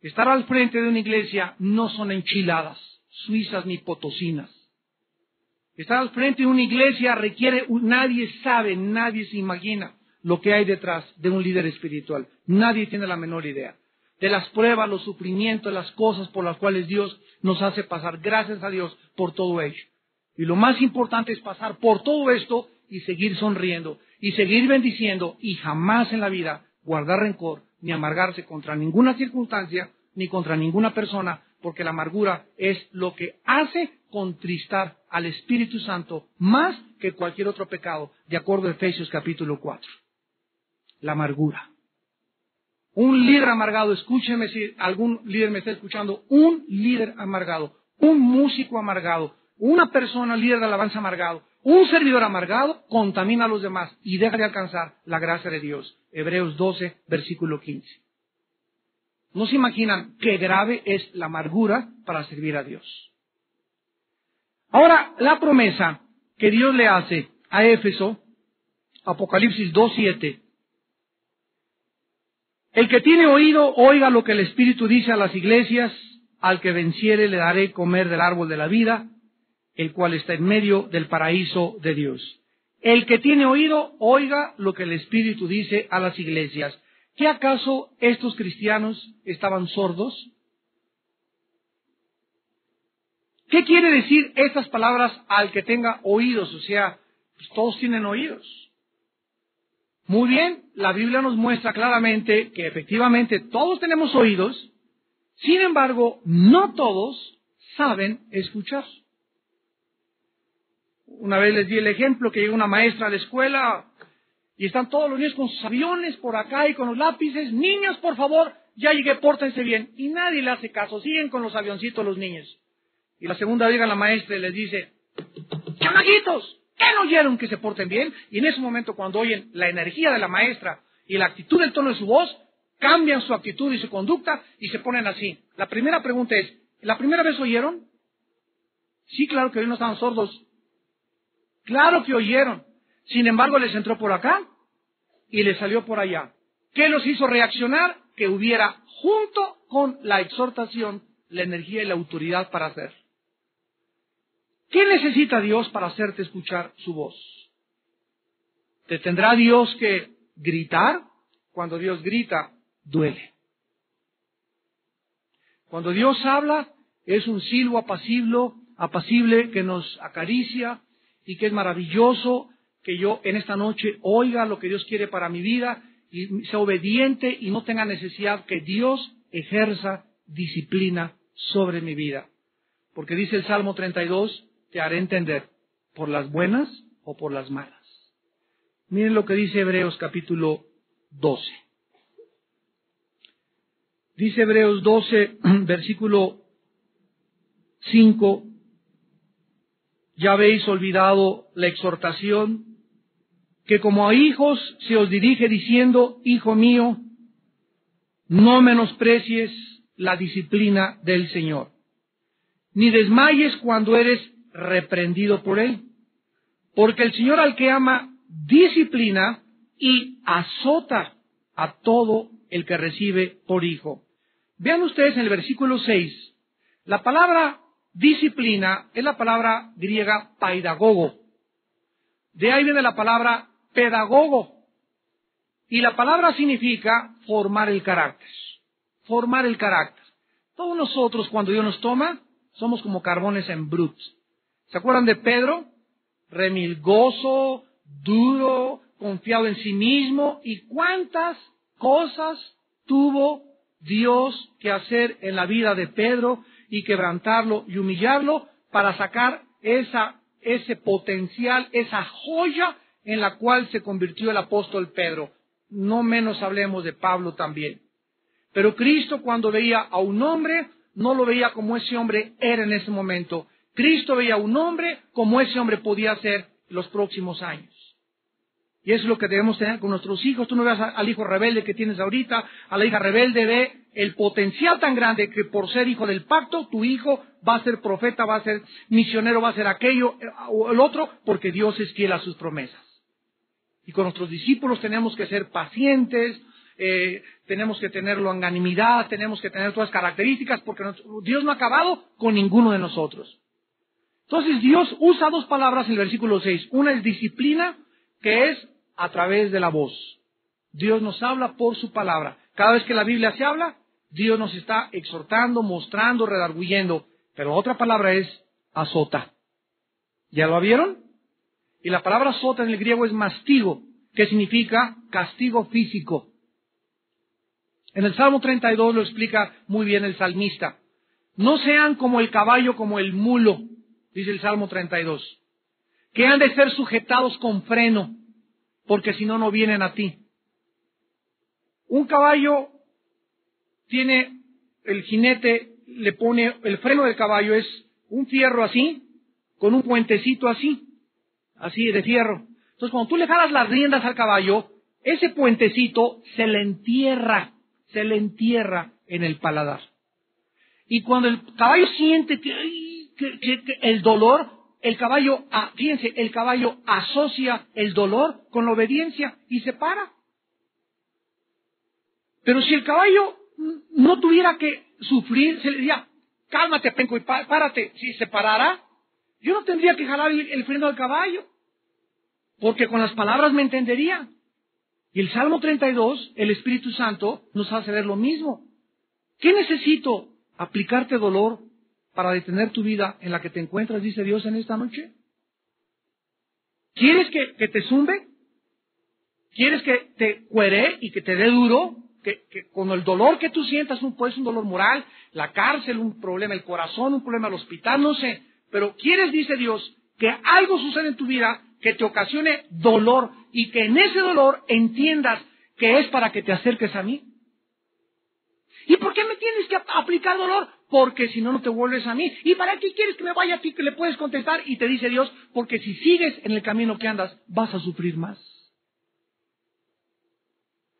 Estar al frente de una iglesia no son enchiladas suizas ni potosinas. Estar al frente de una iglesia requiere, nadie sabe, nadie se imagina lo que hay detrás de un líder espiritual. Nadie tiene la menor idea de las pruebas, los sufrimientos, las cosas por las cuales Dios nos hace pasar. Gracias a Dios por todo ello. Y lo más importante es pasar por todo esto y seguir sonriendo y seguir bendiciendo y jamás en la vida guardar rencor ni amargarse contra ninguna circunstancia ni contra ninguna persona, porque la amargura es lo que hace contristar al Espíritu Santo más que cualquier otro pecado, de acuerdo a Efesios capítulo 4. La amargura. Un líder amargado, escúcheme si algún líder me está escuchando, un líder amargado, un músico amargado, una persona líder de alabanza amargado, un servidor amargado, contamina a los demás y deja de alcanzar la gracia de Dios. Hebreos 12, versículo 15. No se imaginan qué grave es la amargura para servir a Dios. Ahora, la promesa que Dios le hace a Éfeso, Apocalipsis 2:7. El que tiene oído, oiga lo que el Espíritu dice a las iglesias. Al que venciere le daré comer del árbol de la vida, el cual está en medio del paraíso de Dios. El que tiene oído, oiga lo que el Espíritu dice a las iglesias. ¿Qué acaso estos cristianos estaban sordos? ¿Qué quiere decir estas palabras al que tenga oídos? O sea, pues todos tienen oídos. Muy bien, la Biblia nos muestra claramente que efectivamente todos tenemos oídos, sin embargo, no todos saben escuchar. Una vez les di el ejemplo que llega una maestra a la escuela y están todos los niños con sus aviones por acá y con los lápices. Niños, por favor, ya llegué, pórtense bien. Y nadie le hace caso, siguen con los avioncitos los niños. Y la segunda llega la maestra y les dice, ¡chamaquitos! ¿Qué no oyeron que se porten bien? Y en ese momento, cuando oyen la energía de la maestra y la actitud del tono de su voz, cambian su actitud y su conducta y se ponen así. La primera pregunta es, ¿la primera vez oyeron? Sí, claro que hoy no estaban sordos. Claro que oyeron. Sin embargo, les entró por acá y les salió por allá. ¿Qué los hizo reaccionar? Que hubiera, junto con la exhortación, la energía y la autoridad para hacer. ¿Qué necesita Dios para hacerte escuchar su voz? ¿Te tendrá Dios que gritar? Cuando Dios grita, duele. Cuando Dios habla, es un silbo apacible que nos acaricia y que es maravilloso que yo en esta noche oiga lo que Dios quiere para mi vida y sea obediente y no tenga necesidad que Dios ejerza disciplina sobre mi vida. Porque dice el Salmo 32, te haré entender por las buenas o por las malas. Miren lo que dice Hebreos capítulo 12. Dice Hebreos 12, versículo 5, ya habéis olvidado la exhortación, que como a hijos se os dirige diciendo, hijo mío, no menosprecies la disciplina del Señor, ni desmayes cuando eres reprendido por Él, porque el Señor al que ama disciplina y azota a todo el que recibe por hijo. Vean ustedes en el versículo 6, la palabra disciplina es la palabra griega paidagogo. De ahí viene la palabra pedagogo. Y la palabra significa formar el carácter. Formar el carácter. Todos nosotros cuando Dios nos toma, somos como carbones en brut. ¿Se acuerdan de Pedro? Remilgoso, duro, confiado en sí mismo. ¿Y cuántas cosas tuvo Dios que hacer en la vida de Pedro y quebrantarlo y humillarlo para sacar ese potencial, esa joya en la cual se convirtió el apóstol Pedro? No menos hablemos de Pablo también. Pero Cristo, cuando veía a un hombre, no lo veía como ese hombre era en ese momento. Cristo veía a un hombre como ese hombre podía ser los próximos años. Y eso es lo que debemos tener con nuestros hijos. Tú no veas al hijo rebelde que tienes ahorita, a la hija rebelde, ve el potencial tan grande que por ser hijo del pacto, tu hijo va a ser profeta, va a ser misionero, va a ser aquello o el otro, porque Dios es fiel a sus promesas. Y con nuestros discípulos tenemos que ser pacientes, tenemos que tener longanimidad, tenemos que tener todas las características, porque Dios no ha acabado con ninguno de nosotros. Entonces Dios usa dos palabras en el versículo 6. Una es disciplina, que es a través de la voz. Dios nos habla por su palabra. Cada vez que la Biblia se habla, Dios nos está exhortando, mostrando, redarguyendo. Pero otra palabra es azota. ¿Ya lo vieron? Y la palabra azota en el griego es mastigo, que significa castigo físico. En el Salmo 32 lo explica muy bien el salmista. No sean como el caballo, como el mulo, dice el Salmo 32, que han de ser sujetados con freno, porque si no, no vienen a ti. Un caballo tiene, el jinete le pone, el freno del caballo es un fierro así, con un puentecito así de fierro. Entonces, cuando tú le jalas las riendas al caballo, ese puentecito se le entierra en el paladar. Y cuando el caballo siente que el dolor, el caballo, fíjense, el caballo asocia el dolor con la obediencia y se para. Pero si el caballo no tuviera que sufrir, se le diría, cálmate, penco, y párate. Si se parara, yo no tendría que jalar el freno al caballo, porque con las palabras me entendería. Y el Salmo 32, el Espíritu Santo nos hace ver lo mismo. ¿Qué necesito? ¿Aplicarte dolor para detener tu vida en la que te encuentras, dice Dios en esta noche? ¿Quieres que te zumbe? ¿Quieres que te cuere y que te dé duro? Que con el dolor que tú sientas, puede ser un dolor moral, la cárcel, un problema el corazón, un problema el hospital, no sé. Pero ¿quieres, dice Dios, que algo suceda en tu vida que te ocasione dolor y que en ese dolor entiendas que es para que te acerques a mí? ¿Y por qué me tienes que aplicar dolor? Porque si no, no te vuelves a mí. ¿Y para qué quieres que me vaya a ti? Que le puedes contestar. Y te dice Dios, porque si sigues en el camino que andas, vas a sufrir más.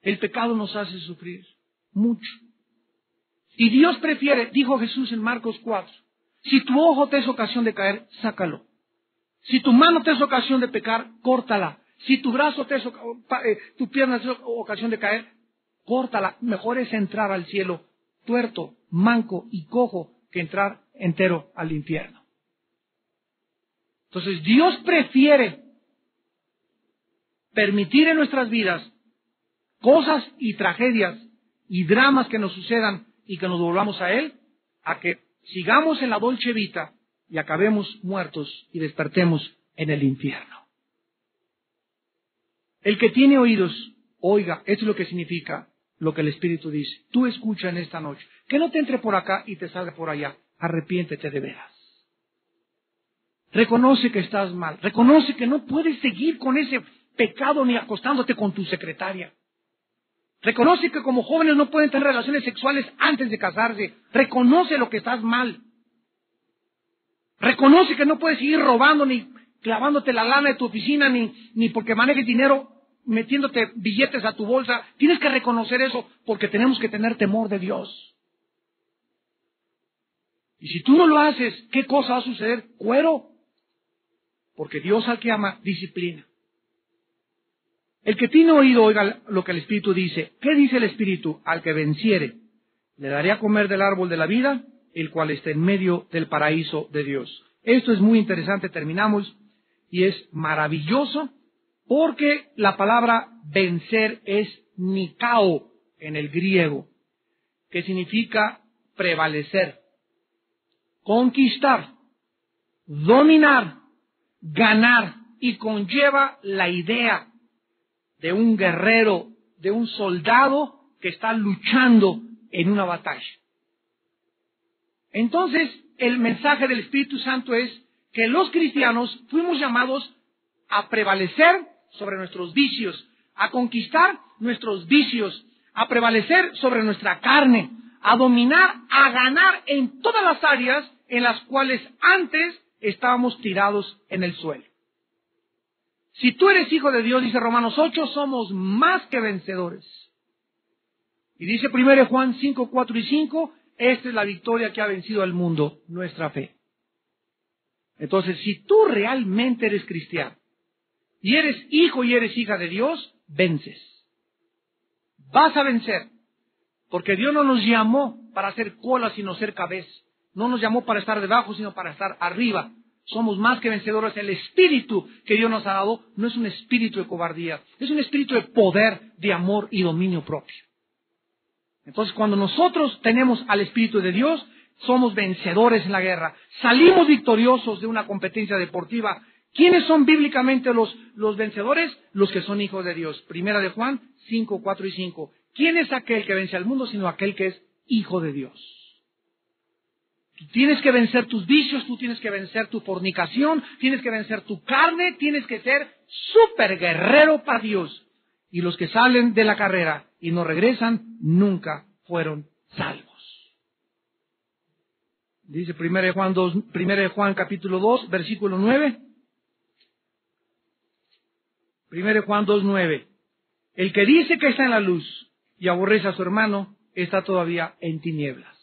El pecado nos hace sufrir mucho. Y Dios prefiere, dijo Jesús en Marcos 4, si tu ojo te es ocasión de caer, sácalo. Si tu mano te es ocasión de pecar, córtala. Si tu brazo tu pierna es ocasión de caer, córtala. Mejor es entrar al cielo tuerto, manco y cojo que entrar entero al infierno. Entonces Dios prefiere permitir en nuestras vidas cosas y tragedias y dramas que nos sucedan y que nos volvamos a Él, a que sigamos en la dolce vita y acabemos muertos y despertemos en el infierno. El que tiene oídos, oiga, esto es lo que significa lo que el Espíritu dice. Tú escucha en esta noche, que no te entre por acá y te salga por allá. Arrepiéntete de veras. Reconoce que estás mal. Reconoce que no puedes seguir con ese pecado ni acostándote con tu secretaria. Reconoce que como jóvenes no pueden tener relaciones sexuales antes de casarse. Reconoce lo que estás mal. Reconoce que no puedes seguir robando ni clavándote la lana de tu oficina ni porque manejes dinero metiéndote billetes a tu bolsa. Tienes que reconocer eso porque tenemos que tener temor de Dios. Y si tú no lo haces, ¿qué cosa va a suceder? Cuero. Porque Dios al que ama, disciplina. El que tiene oído, oiga lo que el Espíritu dice. ¿Qué dice el Espíritu? Al que venciere, le daré a comer del árbol de la vida, el cual está en medio del paraíso de Dios. Esto es muy interesante, terminamos, y es maravilloso, porque la palabra vencer es nikao en el griego, que significa prevalecer, conquistar, dominar, ganar, y conlleva la idea de un guerrero, de un soldado que está luchando en una batalla. Entonces, el mensaje del Espíritu Santo es que los cristianos fuimos llamados a prevalecer sobre nuestros vicios, a conquistar nuestros vicios, a prevalecer sobre nuestra carne, a dominar, a ganar en todas las áreas en las cuales antes estábamos tirados en el suelo. Si tú eres hijo de Dios, dice Romanos 8, somos más que vencedores. Y dice 1 Juan 5, 4 y 5, esta es la victoria que ha vencido al mundo, nuestra fe. Entonces, si tú realmente eres cristiano, y eres hijo y eres hija de Dios, vences. Vas a vencer. Porque Dios no nos llamó para hacer cola, sino ser cabeza. No nos llamó para estar debajo, sino para estar arriba. Somos más que vencedores. El espíritu que Dios nos ha dado no es un espíritu de cobardía, es un espíritu de poder, de amor y dominio propio. Entonces, cuando nosotros tenemos al Espíritu de Dios, somos vencedores en la guerra. Salimos victoriosos de una competencia deportiva. ¿Quiénes son bíblicamente los vencedores? Los que son hijos de Dios. 1 Juan 5, 4 y 5. ¿Quién es aquel que vence al mundo sino aquel que es hijo de Dios? Tú tienes que vencer tus vicios, tú tienes que vencer tu fornicación, tienes que vencer tu carne, tienes que ser súper guerrero para Dios. Y los que salen de la carrera y no regresan, nunca fueron salvos. Dice 1 Juan capítulo 2, versículo 9. 1 Juan 2, 9. El que dice que está en la luz y aborrece a su hermano, está todavía en tinieblas.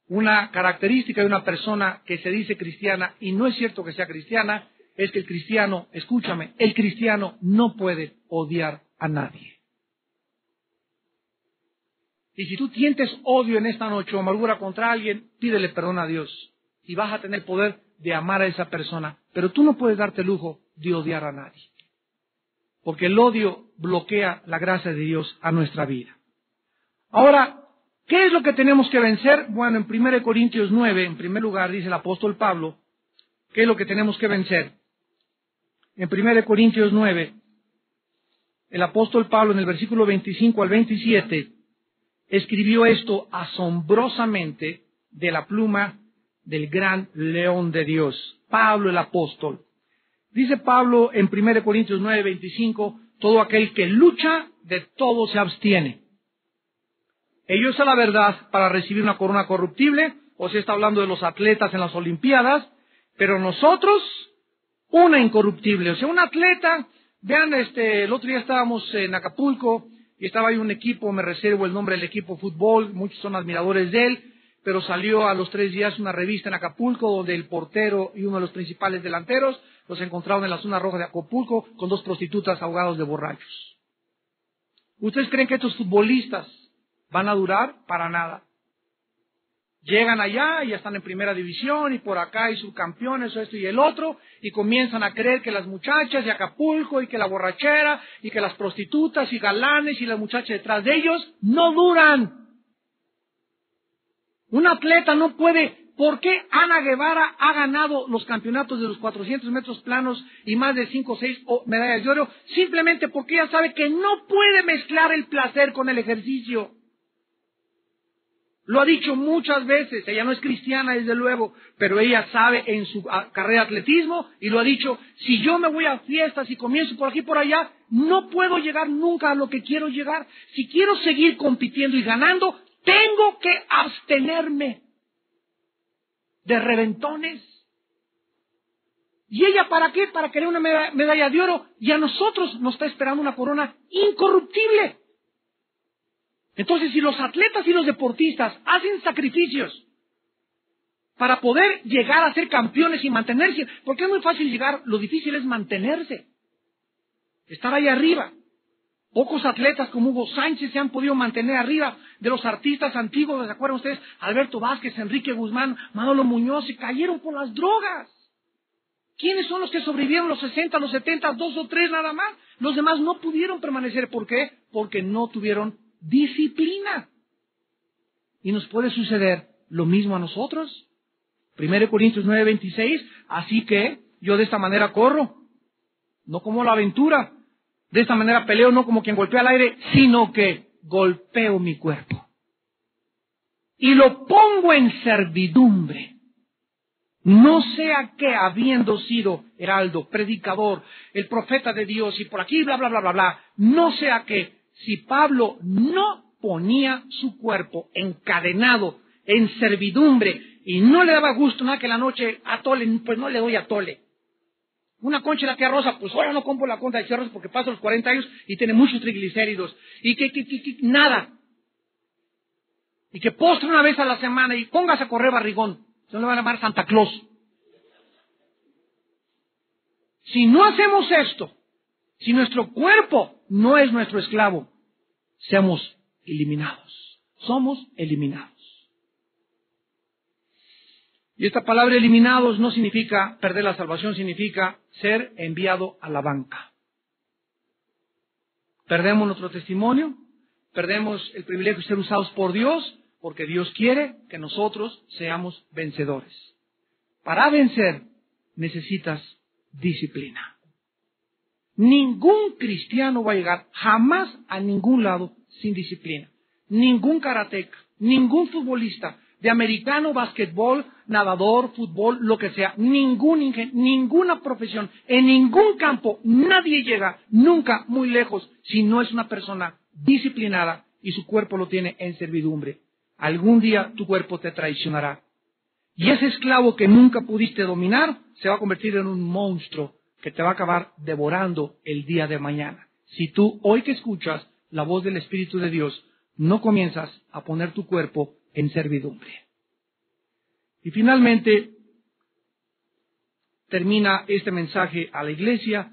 Una característica de una persona que se dice cristiana y no es cierto que sea cristiana, es que el cristiano, escúchame, el cristiano no puede odiar a nadie. Y si tú sientes odio en esta noche o amargura contra alguien, pídele perdón a Dios y vas a tener el poder de amar a esa persona. Pero tú no puedes darte el lujo de odiar a nadie, porque el odio bloquea la gracia de Dios a nuestra vida. Ahora, ¿qué es lo que tenemos que vencer? Bueno, en 1 Corintios 9, en primer lugar, dice el apóstol Pablo, ¿qué es lo que tenemos que vencer? En 1 Corintios 9, el apóstol Pablo en el versículo 25 al 27, escribió esto asombrosamente de la pluma del gran león de Dios, Pablo el apóstol. Dice Pablo en 1 Corintios 9, 25, todo aquel que lucha, de todo se abstiene. Ellos a la verdad para recibir una corona corruptible, o se está hablando de los atletas en las Olimpiadas, pero nosotros una incorruptible. O sea, un atleta, vean, el otro día estábamos en Acapulco y estaba ahí un equipo, me reservo el nombre del equipo fútbol, muchos son admiradores de él, pero salió a los 3 días una revista en Acapulco donde el portero y uno de los principales delanteros los encontraron en la zona roja de Acapulco con 2 prostitutas ahogados de borrachos. ¿Ustedes creen que estos futbolistas van a durar? Para nada. Llegan allá y ya están en primera división y por acá hay subcampeones, esto y el otro, y comienzan a creer que las muchachas de Acapulco y que la borrachera y que las prostitutas y galanes y las muchachas detrás de ellos no duran. Un atleta no puede. ¿Por qué Ana Guevara ha ganado los campeonatos de los 400 metros planos y más de 5 o 6 medallas de oro? Simplemente porque ella sabe que no puede mezclar el placer con el ejercicio. Lo ha dicho muchas veces. Ella no es cristiana, desde luego, pero ella sabe en su carrera de atletismo y lo ha dicho: si yo me voy a fiestas y comienzo por aquí y por allá, no puedo llegar nunca a lo que quiero llegar. Si quiero seguir compitiendo y ganando, tengo que abstenerme de reventones. ¿Y ella para qué? Para querer una medalla de oro, y a nosotros nos está esperando una corona incorruptible. Entonces, si los atletas y los deportistas hacen sacrificios para poder llegar a ser campeones y mantenerse, porque es muy fácil llegar, lo difícil es mantenerse, estar ahí arriba. Pocos atletas como Hugo Sánchez se han podido mantener arriba. De los artistas antiguos, ¿se acuerdan ustedes? Alberto Vázquez, Enrique Guzmán, Manolo Muñoz, se cayeron por las drogas. ¿Quiénes son los que sobrevivieron los 60, los 70, 2 o 3 nada más? Los demás no pudieron permanecer. ¿Por qué? Porque no tuvieron disciplina. Y nos puede suceder lo mismo a nosotros. 1 Corintios 9:26, así que yo de esta manera corro, no como la aventura. De esta manera peleo, no como quien golpea al aire, sino que golpeo mi cuerpo. Y lo pongo en servidumbre. No sea que, habiendo sido heraldo, predicador, el profeta de Dios, y por aquí bla, bla, bla, bla, bla, no sea que, si Pablo no ponía su cuerpo encadenado, en servidumbre, y no le daba gusto nada que la noche atole, pues no le doy atole. Una concha de la tía Rosa, pues ahora no compro la concha de la tía Rosa porque paso los 40 años y tiene muchos triglicéridos. Y que nada. Y que postre una vez a la semana y póngase a correr barrigón. Se le van a llamar Santa Claus. Si no hacemos esto, si nuestro cuerpo no es nuestro esclavo, seamos eliminados. Somos eliminados. Y esta palabra eliminados no significa perder la salvación, significa ser enviado a la banca. Perdemos nuestro testimonio, perdemos el privilegio de ser usados por Dios, porque Dios quiere que nosotros seamos vencedores. Para vencer necesitas disciplina. Ningún cristiano va a llegar jamás a ningún lado sin disciplina. Ningún karateca, ningún futbolista, de americano, basquetbol, nadador, fútbol, lo que sea, ninguna profesión, en ningún campo, nadie llega nunca muy lejos si no es una persona disciplinada y su cuerpo lo tiene en servidumbre. Algún día tu cuerpo te traicionará. Y ese esclavo que nunca pudiste dominar se va a convertir en un monstruo que te va a acabar devorando el día de mañana. Si tú, hoy que escuchas la voz del Espíritu de Dios, no comienzas a poner tu cuerpo en servidumbre. Y finalmente, termina este mensaje a la iglesia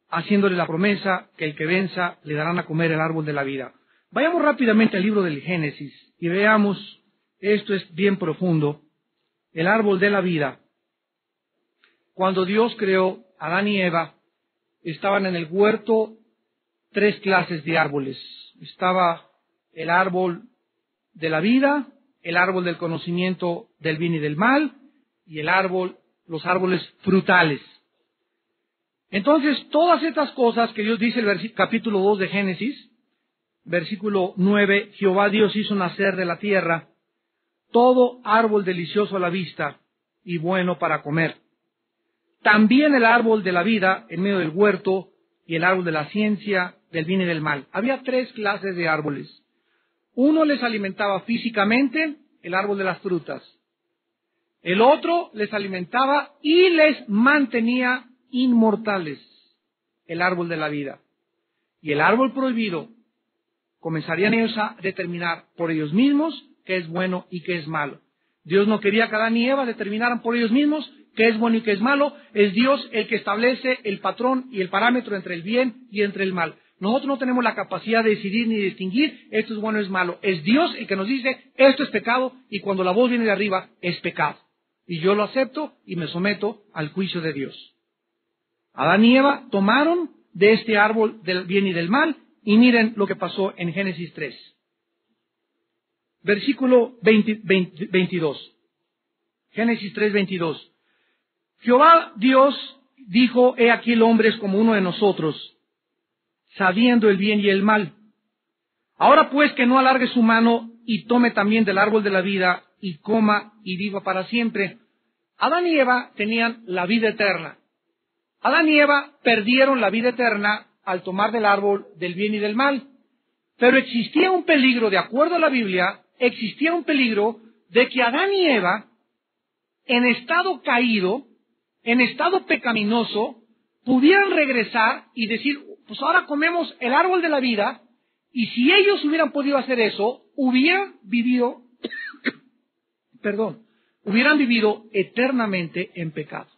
haciéndole la promesa que el que venza le darán a comer el árbol de la vida. Vayamos rápidamente al libro del Génesis y veamos, esto es bien profundo, el árbol de la vida. Cuando Dios creó a Adán y Eva, estaban en el huerto 3 clases de árboles. Estaba el árbol de la vida, el árbol del conocimiento del bien y del mal, y los árboles frutales. Entonces, todas estas cosas que Dios dice en el capítulo 2 de Génesis, versículo 9, Jehová Dios hizo nacer de la tierra todo árbol delicioso a la vista y bueno para comer. También el árbol de la vida en medio del huerto y el árbol de la ciencia del bien y del mal. Había 3 clases de árboles. Uno les alimentaba físicamente, el árbol de las frutas. El otro les alimentaba y les mantenía inmortales, el árbol de la vida. Y el árbol prohibido, comenzarían ellos a determinar por ellos mismos qué es bueno y qué es malo. Dios no quería que Adán y Eva determinaran por ellos mismos qué es bueno y qué es malo. Es Dios el que establece el patrón y el parámetro entre el bien y entre el mal. Nosotros no tenemos la capacidad de decidir ni distinguir esto es bueno o es malo. Es Dios el que nos dice esto es pecado y cuando la voz viene de arriba es pecado. Y yo lo acepto y me someto al juicio de Dios. Adán y Eva tomaron de este árbol del bien y del mal y miren lo que pasó en Génesis 3. Versículo 22. Génesis 3, 22. Jehová Dios dijo, he aquí el hombre es como uno de nosotros, sabiendo el bien y el mal. Ahora pues que no alargue su mano y tome también del árbol de la vida y coma y viva para siempre. Adán y Eva tenían la vida eterna. Adán y Eva perdieron la vida eterna al tomar del árbol del bien y del mal. Pero existía un peligro, de acuerdo a la Biblia, existía un peligro de que Adán y Eva, en estado caído, en estado pecaminoso, pudieran regresar y decir, pues ahora comemos el árbol de la vida, y si ellos hubieran podido hacer eso, hubieran vivido, hubieran vivido eternamente en pecado.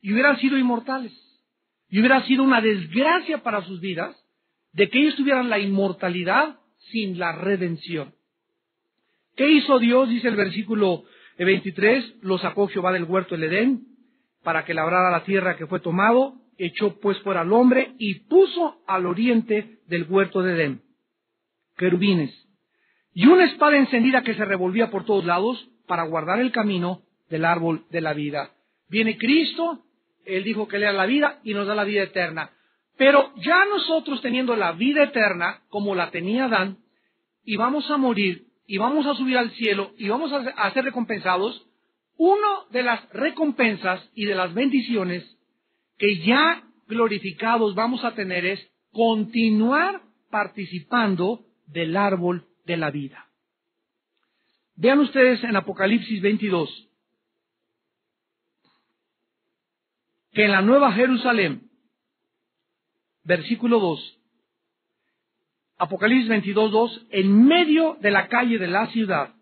Y hubieran sido inmortales. Y hubiera sido una desgracia para sus vidas de que ellos tuvieran la inmortalidad sin la redención. ¿Qué hizo Dios? Dice el versículo 23, lo sacó Jehová del huerto del Edén para que labrara la tierra que fue tomado, echó pues fuera al hombre y puso al oriente del huerto de Edén querubines y una espada encendida que se revolvía por todos lados para guardar el camino del árbol de la vida. Viene Cristo, Él dijo que Él era la vida y nos da la vida eterna. Pero ya nosotros teniendo la vida eterna, como la tenía Adán, y vamos a morir, y vamos a subir al cielo, y vamos a ser recompensados, una de las recompensas y de las bendiciones que ya glorificados vamos a tener es continuar participando del árbol de la vida. Vean ustedes en Apocalipsis 22, que en la Nueva Jerusalén, versículo 2, Apocalipsis 22, 2, en medio de la calle de la ciudad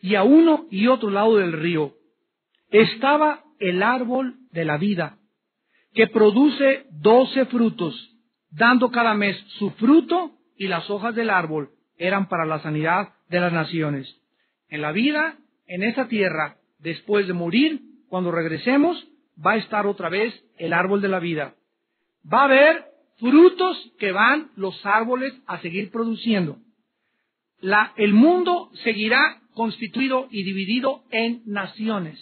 y a uno y otro lado del río estaba el árbol de la vida, que produce 12 frutos, dando cada mes su fruto, y las hojas del árbol eran para la sanidad de las naciones. En la vida, en esta tierra, después de morir, cuando regresemos, va a estar otra vez el árbol de la vida. Va a haber frutos que van los árboles a seguir produciendo. El mundo seguirá constituido y dividido en naciones.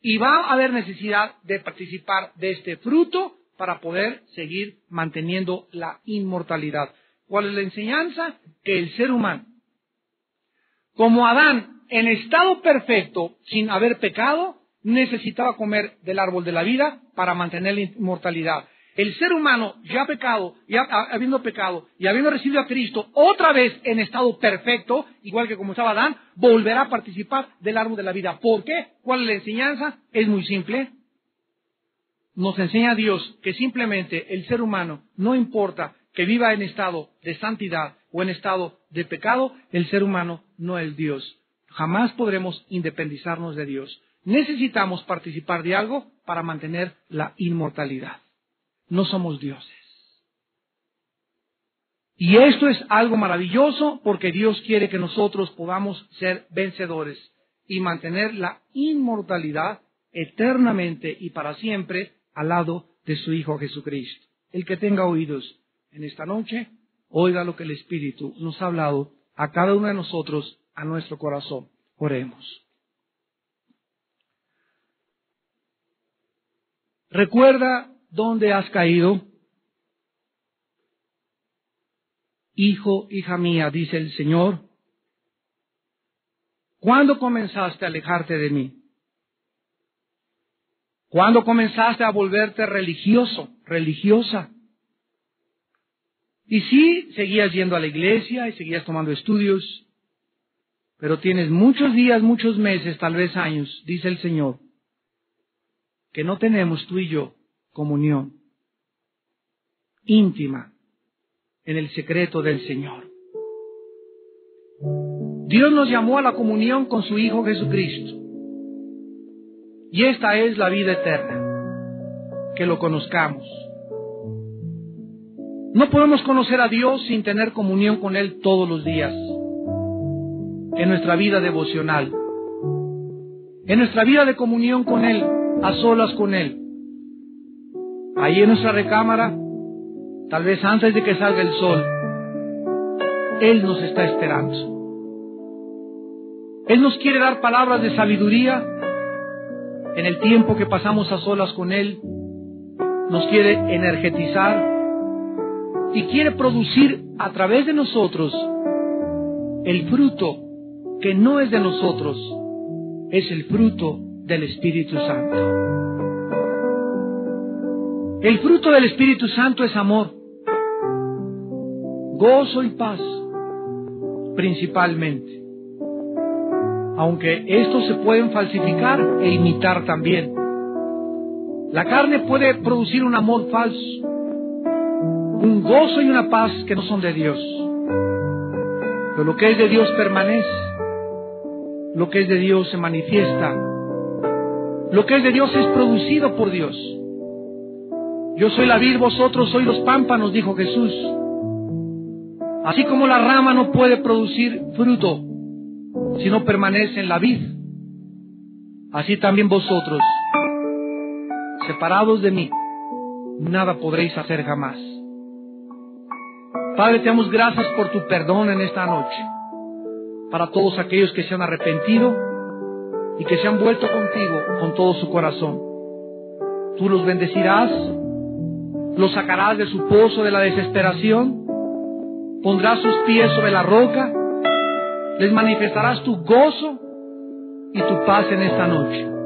Y va a haber necesidad de participar de este fruto para poder seguir manteniendo la inmortalidad. ¿Cuál es la enseñanza? Que el ser humano, como Adán, en estado perfecto, sin haber pecado, necesitaba comer del árbol de la vida para mantener la inmortalidad. El ser humano, ya pecado, ya habiendo pecado y habiendo recibido a Cristo, otra vez en estado perfecto, igual que como estaba Adán, volverá a participar del árbol de la vida. ¿Por qué? ¿Cuál es la enseñanza? Es muy simple. Nos enseña Dios que simplemente el ser humano, no importa que viva en estado de santidad o en estado de pecado, el ser humano no es Dios. Jamás podremos independizarnos de Dios. Necesitamos participar de algo para mantener la inmortalidad. No somos dioses. Y esto es algo maravilloso porque Dios quiere que nosotros podamos ser vencedores y mantener la inmortalidad eternamente y para siempre al lado de su Hijo Jesucristo. El que tenga oídos en esta noche, oiga lo que el Espíritu nos ha hablado a cada uno de nosotros, a nuestro corazón. Oremos. Recuerda dónde has caído. Hijo, hija mía, dice el Señor, ¿cuándo comenzaste a alejarte de mí? ¿Cuándo comenzaste a volverte religioso, religiosa? Y sí, seguías yendo a la iglesia y seguías tomando estudios, pero tienes muchos días, muchos meses, tal vez años, dice el Señor, que no tenemos tú y yo comunión íntima en el secreto del Señor. Dios nos llamó a la comunión con su Hijo Jesucristo. Y esta es la vida eterna, que lo conozcamos. No podemos conocer a Dios sin tener comunión con Él todos los días, en nuestra vida devocional, en nuestra vida de comunión con Él, a solas con Él. Ahí en nuestra recámara, tal vez antes de que salga el sol, Él nos está esperando. Él nos quiere dar palabras de sabiduría en el tiempo que pasamos a solas con Él. Nos quiere energetizar y quiere producir a través de nosotros el fruto que no es de nosotros, es el fruto del Espíritu Santo. El fruto del Espíritu Santo es amor, gozo y paz, principalmente. Aunque estos se pueden falsificar e imitar también. La carne puede producir un amor falso, un gozo y una paz que no son de Dios. Pero lo que es de Dios permanece, lo que es de Dios se manifiesta, lo que es de Dios es producido por Dios. Yo soy la vid, vosotros sois los pámpanos, dijo Jesús. Así como la rama no puede producir fruto si no permanece en la vid, así también vosotros, separados de mí, nada podréis hacer jamás. Padre, te damos gracias por tu perdón en esta noche, para todos aquellos que se han arrepentido y que se han vuelto contigo con todo su corazón. Tú los bendecirás, los sacarás de su pozo de la desesperación, pondrás sus pies sobre la roca, les manifestarás tu gozo y tu paz en esta noche.